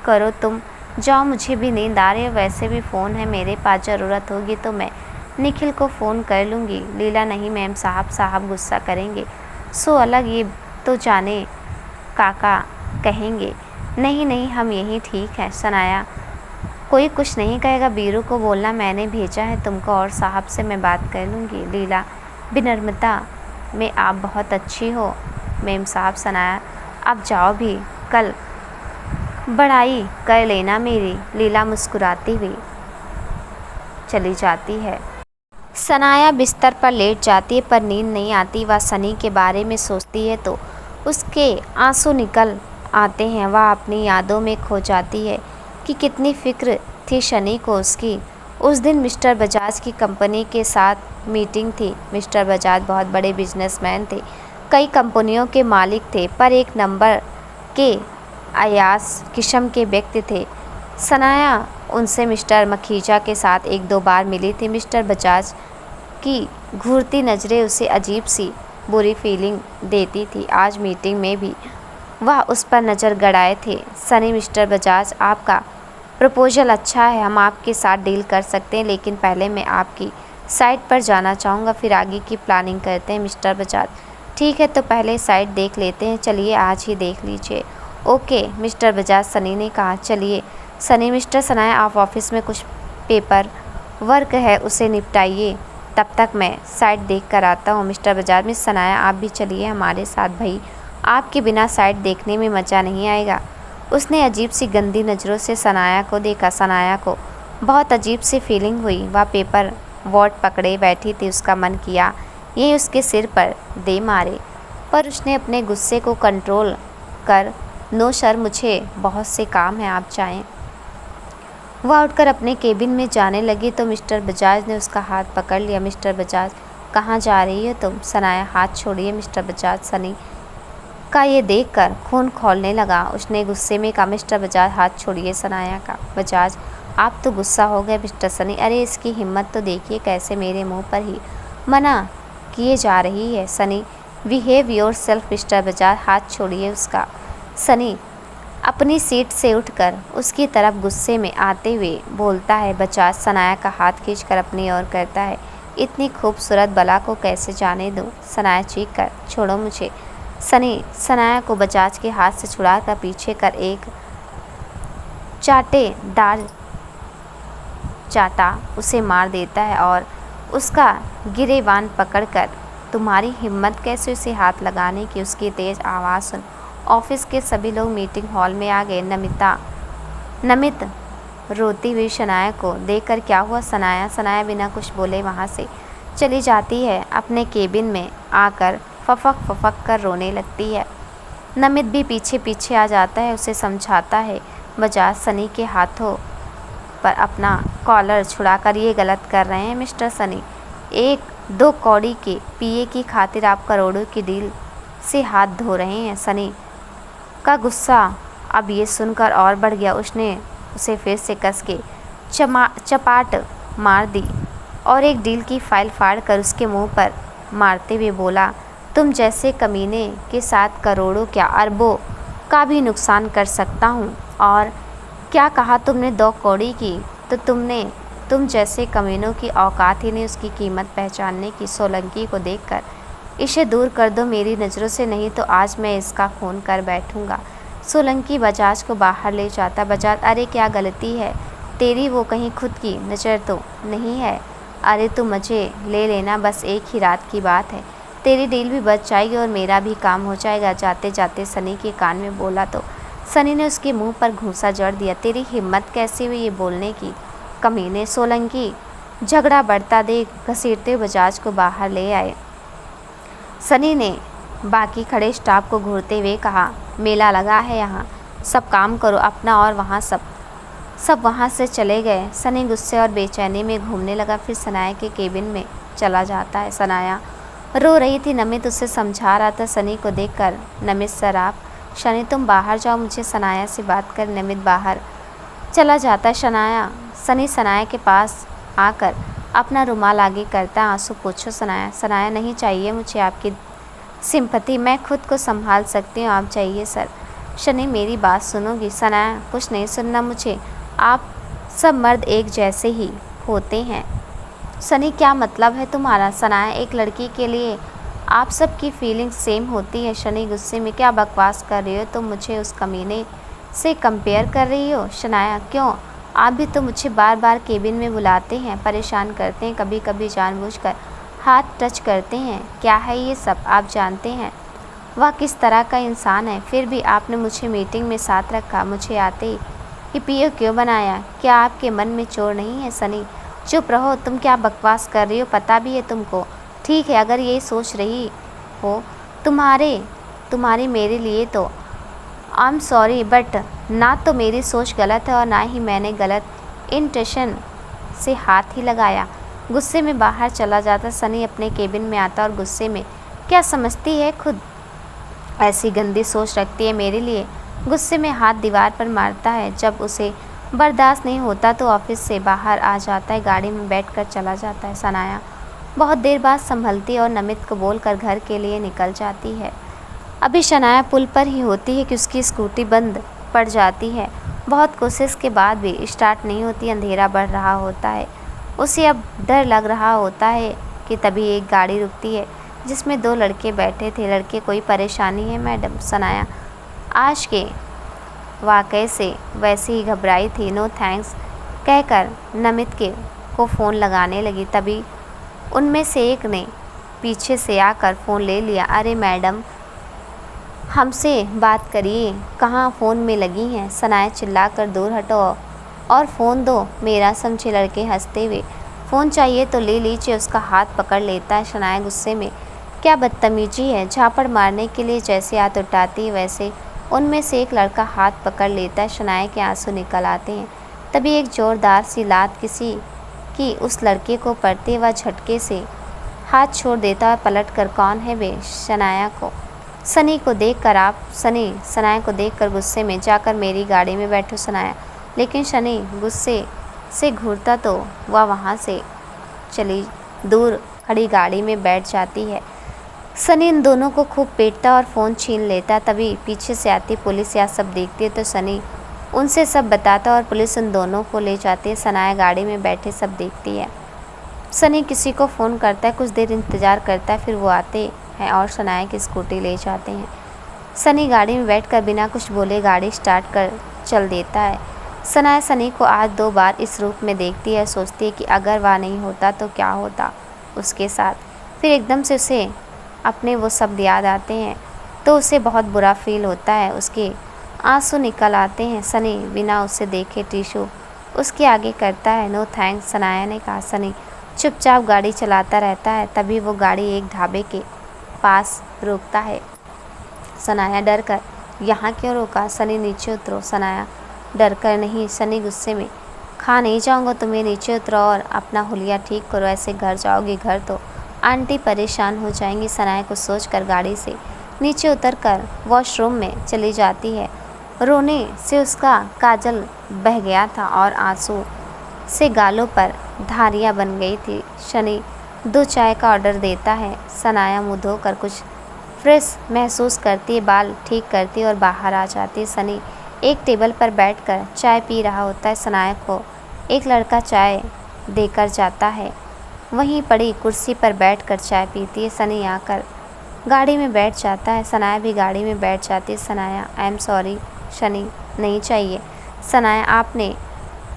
करो, तुम जाओ, मुझे भी नींद आ रही है, वैसे भी फ़ोन है मेरे पास, ज़रूरत होगी तो मैं निखिल को फ़ोन कर लूँगी। लीला, नहीं मेम साहब गुस्सा करेंगे, सो अलग ये तो जाने काका कहेंगे। नहीं हम यहीं ठीक है। सनाया, कोई कुछ नहीं कहेगा, वीरू को बोलना मैंने भेजा है तुमको, और साहब से मैं बात कर लूँगी। लीला, विनम्रता में आप बहुत अच्छी हो मेम साहब। सनाया, अब जाओ भी, कल बड़ाई कर लेना मेरी। लीला मुस्कुराती हुई चली जाती है। सनाया बिस्तर पर लेट जाती है, पर नींद नहीं आती। वह सनी के बारे में सोचती है तो उसके आंसू निकल आते हैं। वह अपनी यादों में खो जाती है कि कितनी फिक्र थी शनि को उसकी। उस दिन मिस्टर बजाज की कंपनी के साथ मीटिंग थी। मिस्टर बजाज बहुत बड़े बिजनेसमैन थे, कई कंपनियों के मालिक थे, पर एक नंबर के अयास किस्म के व्यक्ति थे। सनाया उनसे मिस्टर मखीजा के साथ 1-2 बार मिली थी। मिस्टर बजाज की घूरती नज़रें उसे अजीब सी बुरी फीलिंग देती थी। आज मीटिंग में भी वह उस पर नज़र गड़ाए थे। सनी, मिस्टर बजाज, आपका प्रपोजल अच्छा है, हम आपके साथ डील कर सकते हैं, लेकिन पहले मैं आपकी साइट पर जाना चाहूँगा, फिर आगे की प्लानिंग करते हैं। मिस्टर बजाज, ठीक है, तो पहले साइट देख लेते हैं, चलिए आज ही देख लीजिए। ओके मिस्टर बजाज, सनी ने कहा। चलिए सनी। मिस्टर सनाया, आप ऑफिस में कुछ पेपर वर्क है उसे निपटाइए, तब तक मैं साइट देख कर आता हूँ। मिस्टर बजाज, मिस सनाया आप भी चलिए हमारे साथ, भाई आपके बिना साइट देखने में मज़ा नहीं आएगा। उसने अजीब सी गंदी नज़रों से सनाया को देखा। सनाया को बहुत अजीब सी फीलिंग हुई। वह पेपर वॉट पकड़े बैठी थी। उसका मन किया ये उसके सिर पर दे मारे, पर उसने अपने गुस्से को कंट्रोल कर, नो सर, मुझे बहुत से काम है, आप जाएं। वह उठकर अपने केबिन में जाने लगी तो मिस्टर बजाज ने उसका हाथ पकड़ लिया। मिस्टर बजाज, कहाँ जा रही हो तुम? सनाया, हाथ छोड़िए मिस्टर बजाज। सनी का ये देखकर खून खौलने लगा। उसने गुस्से में कहा, मिस्टर बजाज हाथ छोड़िए सनाया का। बजाज, आप तो गुस्सा हो गए। मिस्टर सनी, अरे इसकी हिम्मत तो देखिए, कैसे मेरे मुंह पर ही मना किए जा रही है। Sunny, behave your self mister Bajaj. हाथ छोड़िए उसका। सनी अपनी सीट से उठकर उसकी तरफ गुस्से में आते हुए बोलता है। बजाज सनाया का हाथ खींचकर अपनी ओर करता है। इतनी खूबसूरत बला को कैसे जाने दूं? सनाया चीख कर, छोड़ो मुझे। सनी सनाया को बजाज के हाथ से छुड़ाकर पीछे कर एक चाटेदार चाटा उसे मार देता है और उसका गिरेबान पकड़कर, तुम्हारी हिम्मत कैसे उसे हाथ लगाने की? उसकी तेज आवाज़ सुन ऑफिस के सभी लोग मीटिंग हॉल में आ गए। नमित रोती हुई सनाया को देखकर, क्या हुआ सनाया? सनाया बिना कुछ बोले वहाँ से चली जाती है। अपने केबिन में आकर फफक फफक कर रोने लगती है। नमित भी पीछे पीछे आ जाता है, उसे समझाता है। बजाज सनी के हाथों पर अपना कॉलर छुड़ाकर, ये गलत कर रहे हैं मिस्टर सनी। 1-2 कौड़ी के पीए की खातिर आप करोड़ों की डील से हाथ धो रहे हैं। सनी का गुस्सा अब ये सुनकर और बढ़ गया। उसने उसे फिर से कस के चपाट मार दी और एक डील की फाइल फाड़ कर उसके मुंह पर मारते हुए बोला, तुम जैसे कमीने के साथ करोड़ों क्या अरबों का भी नुकसान कर सकता हूँ। और क्या कहा तुमने? 2 कौड़ी की? तो तुम जैसे कमीनों की औकात ही नहीं उसकी कीमत पहचानने की। सोलंकी को देखकर, इसे दूर कर दो मेरी नज़रों से, नहीं तो आज मैं इसका खून कर बैठूंगा। सोलंकी बजाज को बाहर ले जाता। बजाज, अरे क्या गलती है तेरी? वो कहीं खुद की नज़र तो नहीं है? अरे तू मुझे ले लेना, बस एक ही रात की बात है, तेरी डील भी बच जाएगी और मेरा भी काम हो जाएगा। जाते जाते सनी के कान में बोला तो सनी ने उसके मुंह पर घूंसा जड़ दिया। तेरी हिम्मत कैसी हुई ये बोलने की, कमीने? सोलंकी झगड़ा बढ़ता देख घसीटते बजाज को बाहर ले आए। सनी ने बाकी खड़े स्टाफ को घूरते हुए कहा, मेला लगा है यहाँ, सब काम करो अपना। और वहाँ सब वहाँ से चले गए। सनी गुस्से और बेचैनी में घूमने लगा, फिर सनाया के केबिन में चला जाता है। सनाया रो रही थी। नमित उसे समझा रहा था। सनी को देखकर, नमित सर आप? शनि तुम बाहर जाओ, मुझे सनाया से बात कर। नमित बाहर चला जाता है। सनी सनाया के पास आकर अपना रुमाल आगे करता है। आंसू पोंछो सनाया। सनाया, नहीं चाहिए मुझे आपकी सिंपैथी, मैं खुद को संभाल सकती हूँ, आप चाहिए सर। शनि मेरी बात सुनोगी? सनाया, कुछ नहीं सुनना मुझे, आप सब मर्द एक जैसे ही होते हैं। सनी, क्या मतलब है तुम्हारा? सनाया, एक लड़की के लिए आप सब की फीलिंग सेम होती है। शनि गुस्से में, क्या बकवास कर रही हो तुम? मुझे उस कमीने से कंपेयर कर रही हो? शनाया, क्यों? आप भी तो मुझे बार बार केबिन में बुलाते हैं, परेशान करते हैं, कभी कभी जानबूझकर हाथ टच करते हैं। क्या है ये सब? आप जानते हैं वह किस तरह का इंसान है, फिर भी आपने मुझे मीटिंग में साथ रखा, मुझे आते ही पीओ क्यों बनाया? क्या आपके मन में चोर नहीं है? सनी, चुप रहो, तुम क्या बकवास कर रही हो? पता भी है तुमको। ठीक है, अगर ये सोच रही हो तुम्हारी मेरे लिए तो आई एम सॉरी, बट ना तो मेरी सोच गलत है और ना ही मैंने गलत इंटेंशन से हाथ ही लगाया। गुस्से में बाहर चला जाता। सनी अपने केबिन में आता और गुस्से में, क्या समझती है खुद, ऐसी गंदी सोच रखती है मेरे लिए? गुस्से में हाथ दीवार पर मारता है। जब उसे बर्दाश्त नहीं होता तो ऑफिस से बाहर आ जाता है, गाड़ी में बैठकर चला जाता है। सनाया बहुत देर बाद संभलती और नमित को बोलकर घर के लिए निकल जाती है। अभी शनाया पुल पर ही होती है कि उसकी स्कूटी बंद पड़ जाती है। बहुत कोशिश के बाद भी स्टार्ट नहीं होती। अंधेरा बढ़ रहा होता है। उसे अब डर लग रहा होता है कि तभी एक गाड़ी रुकती है जिसमें 2 लड़के बैठे थे। लड़के, कोई परेशानी है मैडम? सनाया आज के वाक़ये से वैसे ही घबराई थी। नो थैंक्स कहकर नमित को फ़ोन लगाने लगी। तभी उनमें से एक ने पीछे से आकर फ़ोन ले लिया। अरे मैडम, हमसे बात करिए, कहाँ फ़ोन में लगी हैं? सनाया चिल्लाकर, दूर हटो और फ़ोन दो मेरा, समझे? लड़के हंसते हुए, फ़ोन चाहिए तो ले लीजिए। उसका हाथ पकड़ लेता है। शनाया गुस्से में, क्या बदतमीजी है? झापड़ मारने के लिए जैसे हाथ उठाती वैसे उनमें से एक लड़का हाथ पकड़ लेता है। शनाया के आंसू निकल आते हैं। तभी एक ज़ोरदार सी लात किसी की उस लड़के को पड़ते वह झटके से हाथ छोड़ देता और पलट कर, कौन है वे? शनाया को। सनी को देखकर, आप? सनी सनाया को देखकर गुस्से में, जाकर मेरी गाड़ी में बैठो सनाया। लेकिन शनि गुस्से से घूरता तो वह वहाँ से चली दूर खड़ी गाड़ी में बैठ जाती है। सनी इन दोनों को खूब पीटता और फ़ोन छीन लेता। तभी पीछे से आती पुलिस यह सब देखती है तो सनी उनसे सब बताता और पुलिस उन दोनों को ले जाती है। सनाया गाड़ी में बैठे सब देखती है। सनी किसी को फ़ोन करता है, कुछ देर इंतज़ार करता है, फिर वो आते हैं और सनाया की स्कूटी ले जाते हैं। सनी गाड़ी में बैठकर बिना कुछ बोले गाड़ी स्टार्ट कर चल देता है। सनाया सनी को आज 2 बार इस रूप में देखती है, सोचती है कि अगर वह नहीं होता तो क्या होता उसके साथ। फिर एकदम से उसे अपने वो शब्द याद आते हैं तो उसे बहुत बुरा फील होता है। उसके आंसू निकल आते हैं। सनी बिना उसे देखे टिश्यू उसके आगे करता है। नो थैंक्स, सनाया ने कहा। सनी चुपचाप गाड़ी चलाता रहता है। तभी वो गाड़ी एक ढाबे के पास रोकता है। सनाया डर कर, यहाँ क्यों रोका? सनी नीचे उतरो। सनाया डर कर, नहीं। सनी गुस्से में, खा नहीं जाऊँगा तुम्हें, नीचे उतरो और अपना हुलिया ठीक करो, ऐसे घर जाओगे घर तो आंटी परेशान हो जाएंगी। सनाया को सोचकर गाड़ी से नीचे उतरकर वॉशरूम में चली जाती है। रोने से उसका काजल बह गया था और आंसू से गालों पर धारियां बन गई थी। सनी 2 चाय का ऑर्डर देता है। सनाया मुँह धोकर कुछ फ्रेश महसूस करती है, बाल ठीक करती है और बाहर आ जाती है। सनी एक टेबल पर बैठकर चाय पी रहा होता है। सनाया को एक लड़का चाय देकर जाता है। वहीं पड़ी कुर्सी पर बैठकर चाय पीती है। सनी आकर गाड़ी में बैठ जाता है। सनाया भी गाड़ी में बैठ जाती है। Sanaya, I am sorry Sunny, नहीं चाहिए। सनाया, आपने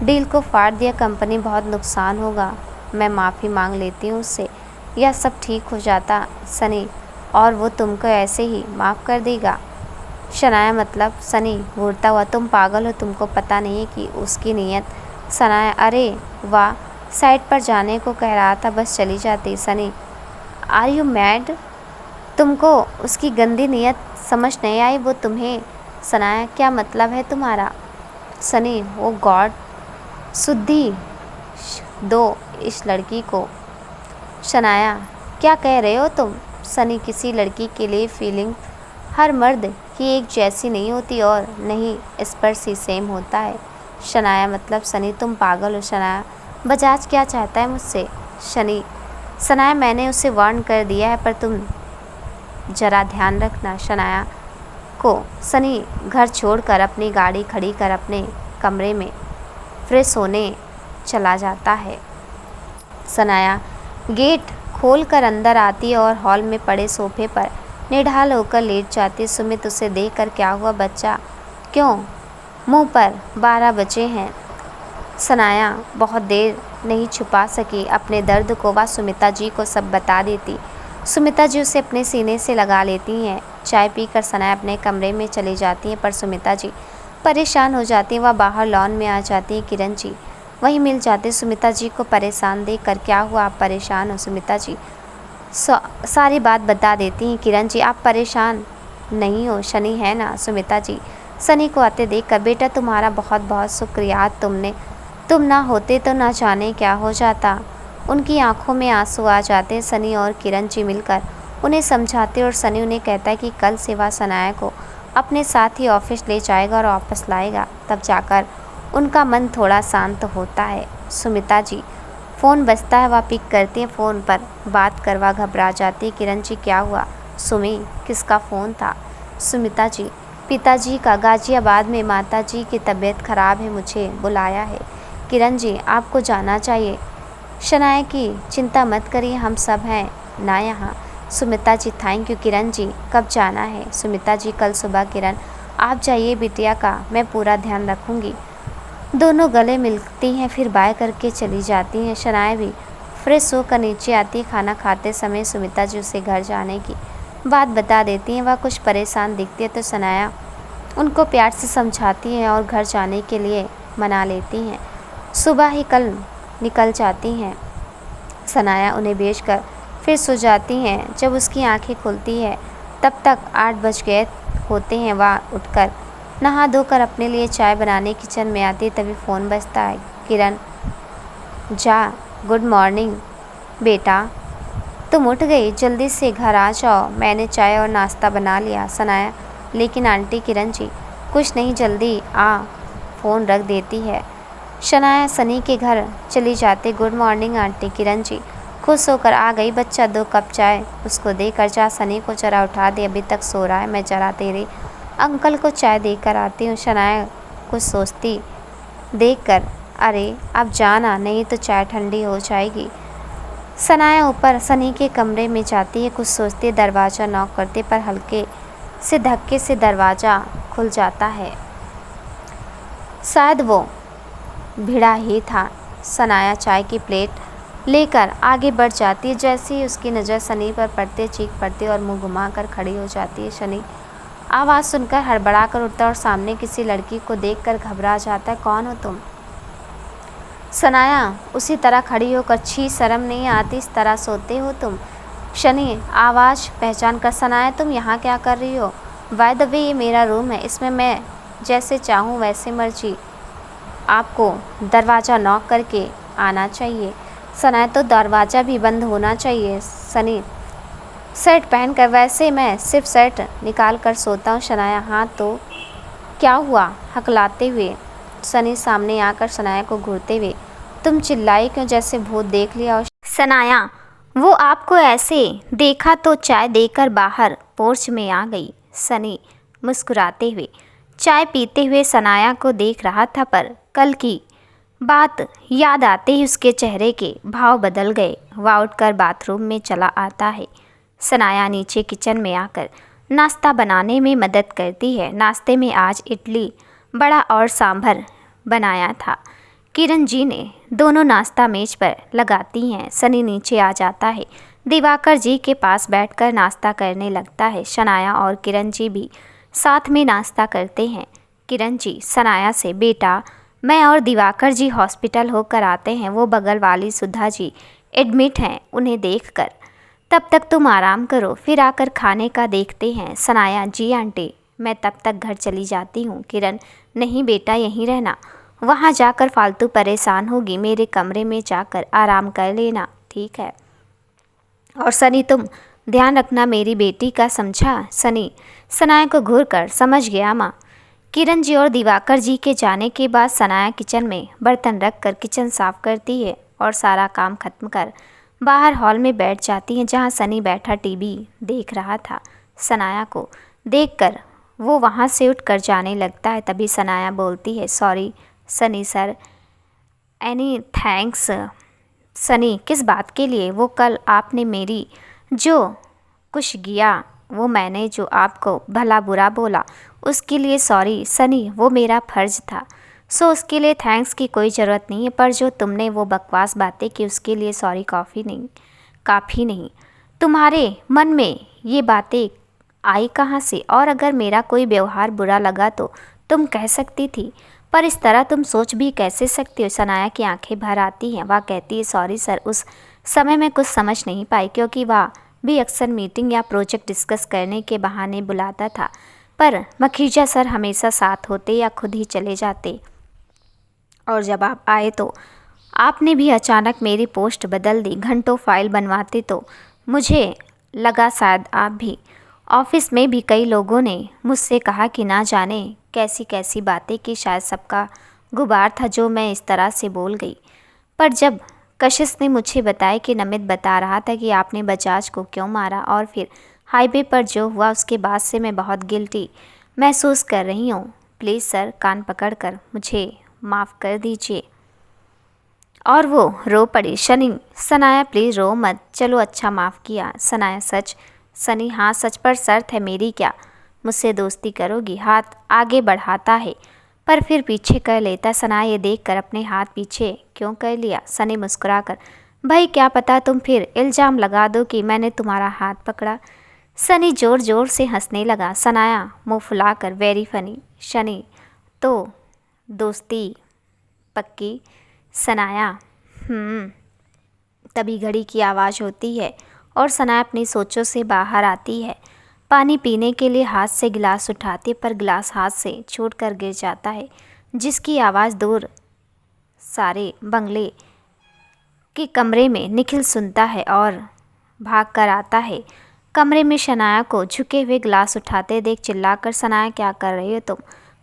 डील को फाड़ दिया, कंपनी बहुत नुकसान होगा, मैं माफ़ी मांग लेती हूँ उससे, यह सब ठीक हो जाता सनी, और वो तुमको ऐसे ही माफ़ कर देगा। शनाया, मतलब? सनी घूरता हुआ, तुम पागल हो, तुमको पता नहीं है कि उसकी नीयत। सनाया, अरे वाह, साइड पर जाने को कह रहा था, बस चली जाती। Sunny, are you mad? तुमको उसकी गंदी नीयत समझ नहीं आई? वो तुम्हें। सनाया, क्या मतलब है तुम्हारा? सनी, ओ गॉड, शुद्धि दो इस लड़की को। शनाया, क्या कह रहे हो तुम? सनी, किसी लड़की के लिए फीलिंग हर मर्द की एक जैसी नहीं होती और नहीं स्पर्श ही सेम होता है। शनाया, मतलब? सनी, तुम पागल हो। शनाया, बजाज क्या चाहता है मुझसे? शनी, शनाया, मैंने उसे वार्न कर दिया है, पर तुम जरा ध्यान रखना। शनाया को सनी घर छोड़कर अपनी गाड़ी खड़ी कर अपने कमरे में फ्रेश होने चला जाता है। सनाया गेट खोलकर अंदर आती है और हॉल में पड़े सोफे पर निढाल होकर लेट जाती। सुमित उसे देखकर, क्या हुआ बच्चा, क्यों मुंह पर 12 बजे हैं? सनाया बहुत देर नहीं छुपा सकी अपने दर्द को, वह सुमिता जी को सब बता देती। सुमिता जी उसे अपने सीने से लगा लेती हैं। चाय पीकर सनाया अपने कमरे में चली जाती हैं, पर सुमिता जी परेशान हो जाती हैं। वह बाहर लॉन में आ जाती हैं। किरण जी वहीं मिल जाते। सुमिता जी को परेशान देखकर, क्या हुआ, आप परेशान हो? सुमिता जी सारी बात बता देती हैं। किरण जी, आप परेशान नहीं हो, शनि है ना? सुमिता जी सनी को आते देखकर, बेटा तुम्हारा बहुत बहुत शुक्रिया, तुम ना होते तो ना जाने क्या हो जाता। उनकी आंखों में आंसू आ जाते। सनी और किरण जी मिलकर उन्हें समझाते और सनी उन्हें कहता है कि कल से वह सनाया को अपने साथ ही ऑफिस ले जाएगा और वापस लाएगा, तब जाकर उनका मन थोड़ा शांत होता है। सुमिता जी फ़ोन बजता है, वह पिक करती हैं। फ़ोन पर बात करवा घबरा जाती है। किरण जी, क्या हुआ? सुमी, किसका फ़ोन था? सुमिता जी, पिताजी का, गाजियाबाद में माता जी की तबीयत खराब है, मुझे बुलाया है। किरण जी, आपको जाना चाहिए। शनाया की चिंता मत करिए, हम सब हैं ना यहाँ। सुमिता जी, थैंक यू। किरण जी, कब जाना है? सुमिता जी, कल सुबह। किरण, आप जाइए, बिटिया का मैं पूरा ध्यान रखूँगी। दोनों गले मिलती हैं, फिर बाय करके चली जाती हैं। शनाया भी फ्रेश होकर नीचे आती। खाना खाते समय सुमिता जी उसे घर जाने की बात बता देती हैं। वह कुछ परेशान दिखती है तो शनाया उनको प्यार से समझाती है और घर जाने के लिए मना लेती हैं। सुबह ही कल निकल जाती हैं। शनाया उन्हें भेजकर फिर सो जाती हैं। जब उसकी आंखें खुलती है तब तक 8 बज गए होते हैं। वह उठकर नहा धोकर अपने लिए चाय बनाने किचन में आती है। तभी फ़ोन बजता है। किरण, जा, गुड मॉर्निंग बेटा, तुम उठ गई, जल्दी से घर आ जाओ, मैंने चाय और नाश्ता बना लिया। सनाया, लेकिन आंटी। किरण जी, कुछ नहीं, जल्दी आ, फ़ोन रख देती है। शनाया सनी के घर चली जाती। Good morning aunty. Kiran ji, खुश होकर आ गई। बच्चा 2 कप चाय उसको देकर जा, सनी को जरा उठा दे, अभी तक सो रहा है, मैं जरा तेरे अंकल को चाय देकर आती हूँ। शनाया कुछ सोचती देखकर, अरे अब जाना, नहीं तो चाय ठंडी हो जाएगी। सनाया ऊपर सनी के कमरे में जाती है, कुछ सोचती दरवाज़ा नॉक करते पर हल्के से धक्के से दरवाज़ा खुल जाता है। शायद वो भिड़ा ही था। सनाया चाय की प्लेट लेकर आगे बढ़ जाती है। जैसे ही उसकी नज़र सनी पर पड़ते चीख पड़ती और मुंह घुमाकर खड़ी हो जाती है। सनी आवाज़ सुनकर हड़बड़ा कर उठता और सामने किसी लड़की को देखकर घबरा जाता है। कौन हो तुम? सनाया उसी तरह खड़ी होकर, छी शर्म नहीं आती, इस तरह सोते हो तुम? शनि आवाज़ पहचान कर, सनाया तुम यहाँ क्या कर रही हो? बाय द वे ये मेरा रूम है, इसमें मैं जैसे चाहूँ वैसे मर्जी, आपको दरवाज़ा नॉक करके आना चाहिए। सनाया तो दरवाज़ा भी बंद होना चाहिए। सनी शर्ट पहन कर, वैसे मैं सिर्फ शर्ट निकाल कर सोता हूँ। शनाया हाँ तो क्या हुआ? हकलाते हुए सनी सामने आकर सनाया को घूरते हुए, तुम चिल्लाई क्यों जैसे भूत देख लिया हो? सनाया वो आपको ऐसे देखा तो चाय देकर बाहर पोर्च में आ गई। सनी मुस्कुराते हुए चाय पीते हुए सनाया को देख रहा था, पर कल की बात याद आते ही उसके चेहरे के भाव बदल गए। वह उठकर बाथरूम में चला आता है। सनाया नीचे किचन में आकर नाश्ता बनाने में मदद करती है। नाश्ते में आज इडली बड़ा और सांभर बनाया था। किरण जी ने दोनों नाश्ता मेज पर लगाती हैं। सनी नीचे आ जाता है, दिवाकर जी के पास बैठकर नाश्ता करने लगता है। सनाया और किरण जी भी साथ में नाश्ता करते हैं। किरण जी सनाया से, बेटा मैं और दिवाकर जी हॉस्पिटल होकर आते हैं, वो बगल वाली सुधा जी एडमिट हैं, उन्हें देखकर तब तक तुम आराम करो, फिर आकर खाने का देखते हैं। सनाया जी आंटी मैं तब तक घर चली जाती हूँ। किरण नहीं बेटा यहीं रहना, वहाँ जाकर फालतू परेशान होगी, मेरे कमरे में जाकर आराम कर लेना, ठीक है? और सनी तुम ध्यान रखना मेरी बेटी का, समझा? सनी सनाया को घूर कर, समझ गया माँ। किरण जी और दिवाकर जी के जाने के बाद सनाया किचन में बर्तन रख कर किचन साफ करती है और सारा काम खत्म कर बाहर हॉल में बैठ जाती है, जहाँ सनी बैठा टीवी देख रहा था। सनाया को देखकर वो वहाँ से उठकर जाने लगता है। तभी सनाया बोलती है, sorry Sunny sir, any thanks. Sunny किस बात के लिए? वो कल आपने मेरी जो कुछ किया, वो मैंने जो आपको भला बुरा बोला, उसके लिए सॉरी सनी, वो मेरा फ़र्ज़ था, सो उसके लिए थैंक्स की कोई ज़रूरत नहीं है। पर जो तुमने वो बकवास बातें की उसके लिए सॉरी काफ़ी नहीं। तुम्हारे मन में ये बातें आई कहाँ से? और अगर मेरा कोई व्यवहार बुरा लगा तो तुम कह सकती थी, पर इस तरह तुम सोच भी कैसे सकती हो? सनाया की आंखें भर आती हैं। वह कहती है, सॉरी सर, उस समय मैं कुछ समझ नहीं पाई, क्योंकि वह भी अक्सर मीटिंग या प्रोजेक्ट डिस्कस करने के बहाने बुलाता था, पर मखीजा सर हमेशा साथ होते या खुद ही चले जाते, और जब आप आए तो आपने भी अचानक मेरी पोस्ट बदल दी, घंटों फाइल बनवाते, तो मुझे लगा शायद आप भी। ऑफिस में भी कई लोगों ने मुझसे कहा कि ना जाने कैसी कैसी बातें की, शायद सबका गुबार था जो मैं इस तरह से बोल गई। पर जब कशिश ने मुझे बताया कि नमित बता रहा था कि आपने बजाज को क्यों मारा, और फिर हाईवे पर जो हुआ, उसके बाद से मैं बहुत गिल्टी महसूस कर रही हूँ। प्लीज़ सर, कान पकड़कर मुझे माफ़ कर दीजिए। और वो रो पड़ी। शनि सनाया प्लीज़ रो मत, चलो अच्छा माफ़ किया। सनाया सच? सनी हाँ सच, पर शर्त है मेरी, क्या मुझसे दोस्ती करोगी? हाथ आगे बढ़ाता है पर फिर पीछे कर लेता। सनाया ये देखकर अपने हाथ पीछे क्यों कर लिया? सनी मुस्कुराकर, भाई क्या पता तुम फिर इल्ज़ाम लगा दो कि मैंने तुम्हारा हाथ पकड़ा। सनी ज़ोर ज़ोर से हंसने लगा। सनाया मुँह फुलाकर, वेरी फनी। शनि तो दोस्ती पक्की? सनाया तभी घड़ी की आवाज़ होती है और सनाया अपनी सोचों से बाहर आती है। पानी पीने के लिए हाथ से गिलास उठाती, पर गिलास हाथ से छूटकर गिर जाता है, जिसकी आवाज़ दूर सारे बंगले के कमरे में निखिल सुनता है और भाग कर आता है। कमरे में सनाया को झुके हुए गिलास उठाते देख चिल्लाकर, सनाया क्या कर रही हो तुम?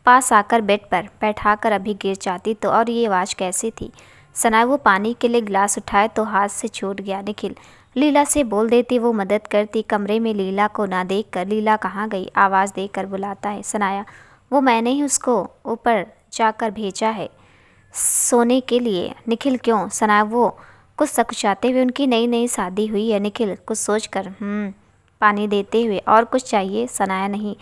पास आकर बेड पर बैठाकर अभी गिर जाती तो, और ये आवाज़ कैसी थी? सनाया वो पानी के लिए गिलास उठाए तो हाथ से छूट गया। निखिल लीला से बोल देती, वो मदद करती। कमरे में लीला को ना देखकर लीला कहाँ गई आवाज़ देकर बुलाता है। सनाया वो मैंने ही उसको ऊपर जाकर भेजा है सोने के लिए। निखिल क्यों? सनाया वो कुछ सकुचाते हुए, उनकी नई नई शादी हुई है। निखिल कुछ सोचकर पानी देते हुए, और कुछ चाहिए? सनाया नहीं।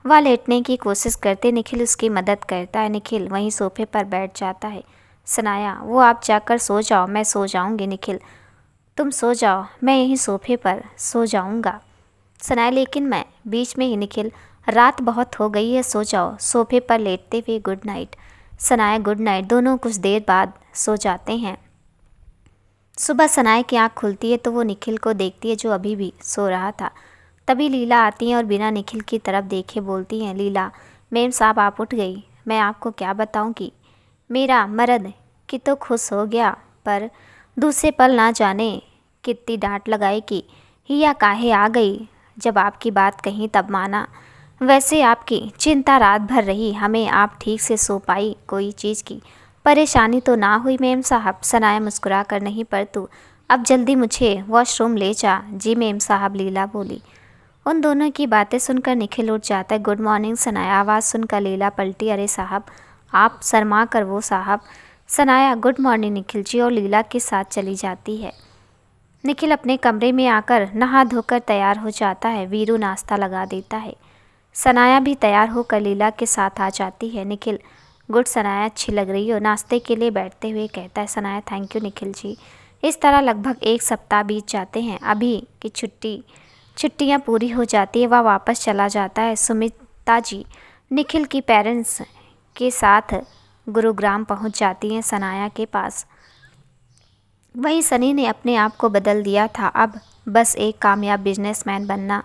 वह लेटने की कोशिश करते निखिल उसकी मदद करता है। निखिल वहीं सोफे पर बैठ जाता है। सनाया वो आप जाकर सो जाओ, मैं सो जाऊंगी। निखिल तुम सो जाओ, मैं यहीं सोफे पर सो जाऊंगा। सनाया लेकिन मैं बीच में ही। निखिल रात बहुत हो गई है, सो जाओ। सोफे पर लेटते हुए good night. Sanaya good night. दोनों कुछ देर बाद सो जाते हैं। सुबह सनाया की आँख खुलती है तो वो निखिल को देखती है जो अभी भी सो रहा था। तभी लीला आती है और बिना निखिल की तरफ देखे बोलती हैं, लीला मेम साहब आप उठ गई। मैं आपको क्या बताऊं कि मेरा मर्द कि तो खुश हो गया, पर दूसरे पल ना जाने कितनी डांट लगाई कि हिया काहे आ गई। जब आपकी बात कही तब माना। वैसे आपकी चिंता रात भर रही, हमें आप ठीक से सो पाई? कोई चीज़ की परेशानी तो ना हुई मेम साहब? सनाया मुस्कुरा कर, नहीं पर तू अब जल्दी मुझे वॉशरूम ले जा। जी मेम साहब, लीला बोली। उन दोनों की बातें सुनकर निखिल उठ जाता है। Good morning Sanaya. आवाज़ सुनकर लीला पलटी। अरे साहब आप शर्मा कर वो साहब। सनाया गुड मॉर्निंग निखिल जी, और लीला के साथ चली जाती है। निखिल अपने कमरे में आकर नहा धोकर तैयार हो जाता है। वीरू नाश्ता लगा देता है। सनाया भी तैयार होकर लीला के साथ आ जाती है। निखिल गुड सनाया, अच्छी लग रही हो। नाश्ते के लिए बैठते हुए कहता है। Sanaya thank you Nikhil ji. इस तरह लगभग एक सप्ताह बीत जाते हैं। अभी की छुट्टियां पूरी हो जाती है, वह वापस चला जाता है। सुमिता जी निखिल की पेरेंट्स के साथ गुरुग्राम पहुंच जाती हैं सनाया के पास। वहीं सनी ने अपने आप को बदल दिया था। अब बस एक कामयाब बिजनेसमैन बनना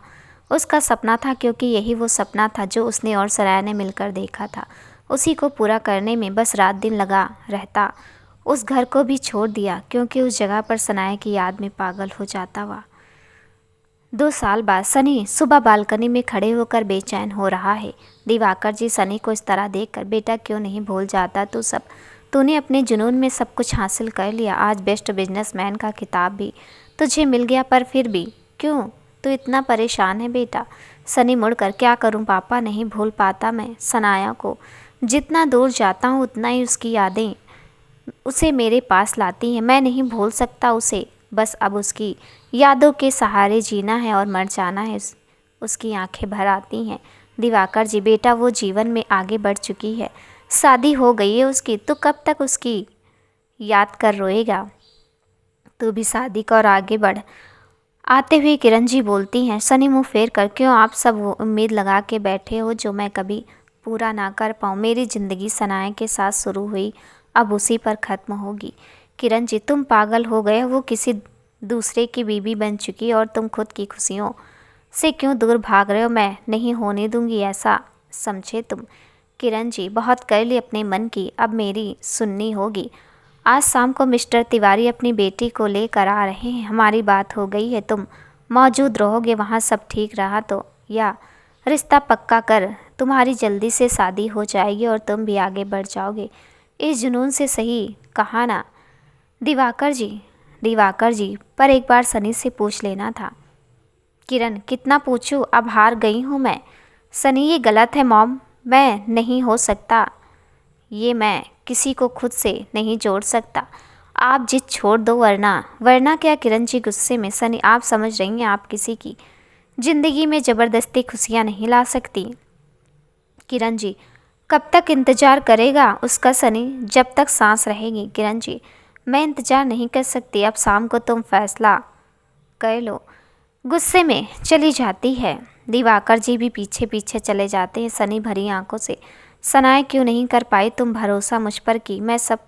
उसका सपना था, क्योंकि यही वो सपना था जो उसने और सनाया ने मिलकर देखा था। उसी को पूरा करने में बस रात दिन लगा रहता। उस घर को भी छोड़ दिया, क्योंकि उस जगह पर सनाया की याद में पागल हो जाता हुआ। 2 साल बाद सनी सुबह बालकनी में खड़े होकर बेचैन हो रहा है। दिवाकर जी सनी को इस तरह देखकर, बेटा क्यों नहीं भूल जाता तू सब? तूने अपने जुनून में सब कुछ हासिल कर लिया, आज बेस्ट बिजनेसमैन का खिताब भी तुझे मिल गया, पर फिर भी क्यों तू इतना परेशान है बेटा? सनी मुड़कर, क्या करूं पापा, नहीं भूल पाता मैं सनाया को। जितना दूर जाता हूं उतना ही उसकी यादें उसे मेरे पास लाती हैं। मैं नहीं भूल सकता उसे, बस अब उसकी यादों के सहारे जीना है और मर जाना है। उसकी आंखें भर आती हैं। दिवाकर जी बेटा वो जीवन में आगे बढ़ चुकी है, शादी हो गई है उसकी, तो कब तक उसकी याद कर रोएगा? तू भी शादी कर और आगे बढ़। आते हुए किरण जी बोलती हैं। सनी मुँह फेर कर, क्यों आप सब वो उम्मीद लगा के बैठे हो जो मैं कभी पूरा ना कर पाऊँ? मेरी ज़िंदगी सनाया के साथ शुरू हुई, अब उसी पर ख़त्म होगी। किरण जी तुम पागल हो गए, वो किसी दूसरे की बीवी बन चुकी और तुम खुद की खुशियों से क्यों दूर भाग रहे हो? मैं नहीं होने दूंगी ऐसा, समझे तुम? किरण जी बहुत कर ली अपने मन की, अब मेरी सुननी होगी। आज शाम को मिस्टर तिवारी अपनी बेटी को लेकर आ रहे हैं, हमारी बात हो गई है, तुम मौजूद रहोगे वहाँ? सब ठीक रहा तो या रिश्ता पक्का कर तुम्हारी जल्दी से शादी हो जाएगी और तुम भी आगे बढ़ जाओगे। इस जुनून से सही कहा ना दिवाकर जी, पर एक बार सनी से पूछ लेना था। किरण कितना पूछूं, अब हार गई हूँ मैं। सनी ये गलत है मॉम, मैं नहीं हो सकता ये, मैं किसी को खुद से नहीं जोड़ सकता। आप जिद छोड़ दो, वरना क्या? किरण जी गुस्से में। सनी आप समझ रही हैं, आप किसी की ज़िंदगी में ज़बरदस्ती खुशियाँ नहीं ला सकती। किरण जी कब तक इंतज़ार करेगा उसका सनी? जब तक सांस रहेगी। किरण जी मैं इंतज़ार नहीं कर सकती, अब शाम को तुम फैसला कर लो। गुस्से में चली जाती है। दिवाकर जी भी पीछे पीछे चले जाते हैं सनी भरी आंखों से। सनाया क्यों नहीं कर पाई तुम भरोसा मुझ पर कि मैं सब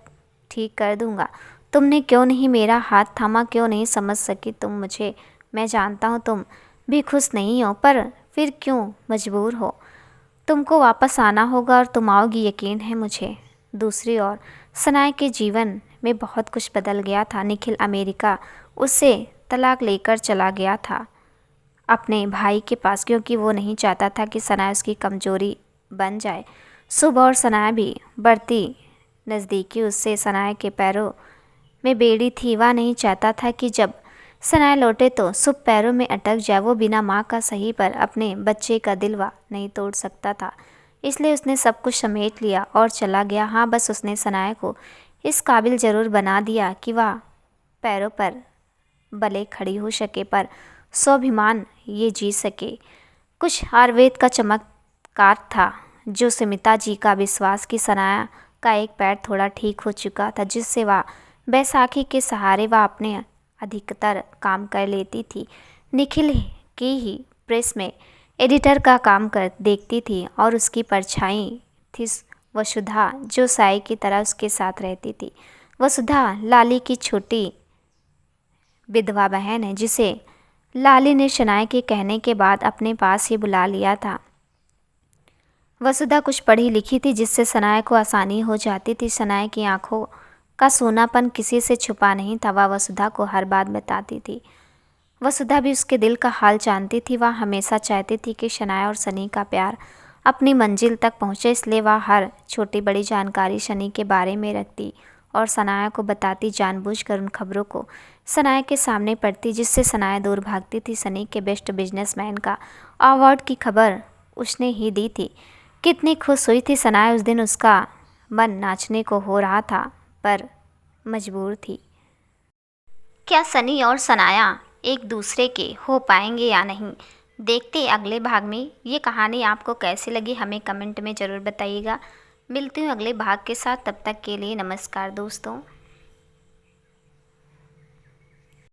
ठीक कर दूंगा? तुमने क्यों नहीं मेरा हाथ थामा, क्यों नहीं समझ सकी तुम मुझे? मैं जानता हूँ तुम भी खुश नहीं हो, पर फिर क्यों मजबूर हो? तुमको वापस आना होगा और तुम आओगी, यकीन है मुझे। दूसरी ओर सनाया के जीवन में बहुत कुछ बदल गया था। निखिल अमेरिका उससे तलाक लेकर चला गया था अपने भाई के पास, क्योंकि वो नहीं चाहता था कि सनाया उसकी कमजोरी बन जाए। सुबह और सनाया भी बढ़ती नज़दीकी उससे सनाया के पैरों में बेड़ी थी। वह नहीं चाहता था कि जब सनाया लौटे तो सुप पैरों में अटक जाए। वो बिना माँ का सही पर अपने बच्चे का दिल वह नहीं तोड़ सकता था, इसलिए उसने सब कुछ समेट लिया और चला गया। हाँ, बस उसने सनाया को इस काबिल ज़रूर बना दिया कि वह पैरों पर भले खड़ी हो सके, पर स्वाभिमान ये जी सके। कुछ आयुर्वेद का चमत्कार था जो स्मिता जी का विश्वास कि सनाया का एक पैर थोड़ा ठीक हो चुका था, जिससे वह बैसाखी के सहारे वह अपने अधिकतर काम कर लेती थी। निखिल की ही प्रेस में एडिटर का काम कर देखती थी और उसकी परछाई थी वसुधा, जो साई की तरह उसके साथ रहती थी। वसुधा लाली की छोटी विधवा बहन है, जिसे लाली ने शनाया के कहने के बाद अपने पास ही बुला लिया था। वसुधा कुछ पढ़ी लिखी थी, जिससे सनाया को आसानी हो जाती थी। सनाया की आंखों का सोनापन किसी से छुपा नहीं था। वह वसुधा को हर बात बताती थी। वसुधा भी उसके दिल का हाल जानती थी। वह हमेशा चाहती थी कि शनाया और सनी का प्यार अपनी मंजिल तक पहुँचे, इसलिए वह हर छोटी बड़ी जानकारी सनी के बारे में रखती और सनाया को बताती। जानबूझकर उन खबरों को सनाया के सामने पड़ती जिससे सनाया दूर भागती थी। सनी के बेस्ट बिजनेसमैन का अवार्ड की खबर उसने ही दी थी। कितनी खुश हुई थी सनाया उस दिन। उसका मन नाचने को हो रहा था, पर मजबूर थी। क्या सनी और सनाया एक दूसरे के हो पाएंगे या नहीं, देखते अगले भाग में। ये कहानी आपको कैसी लगी हमें कमेंट में ज़रूर बताइएगा। मिलती हूँ अगले भाग के साथ, तब तक के लिए नमस्कार दोस्तों।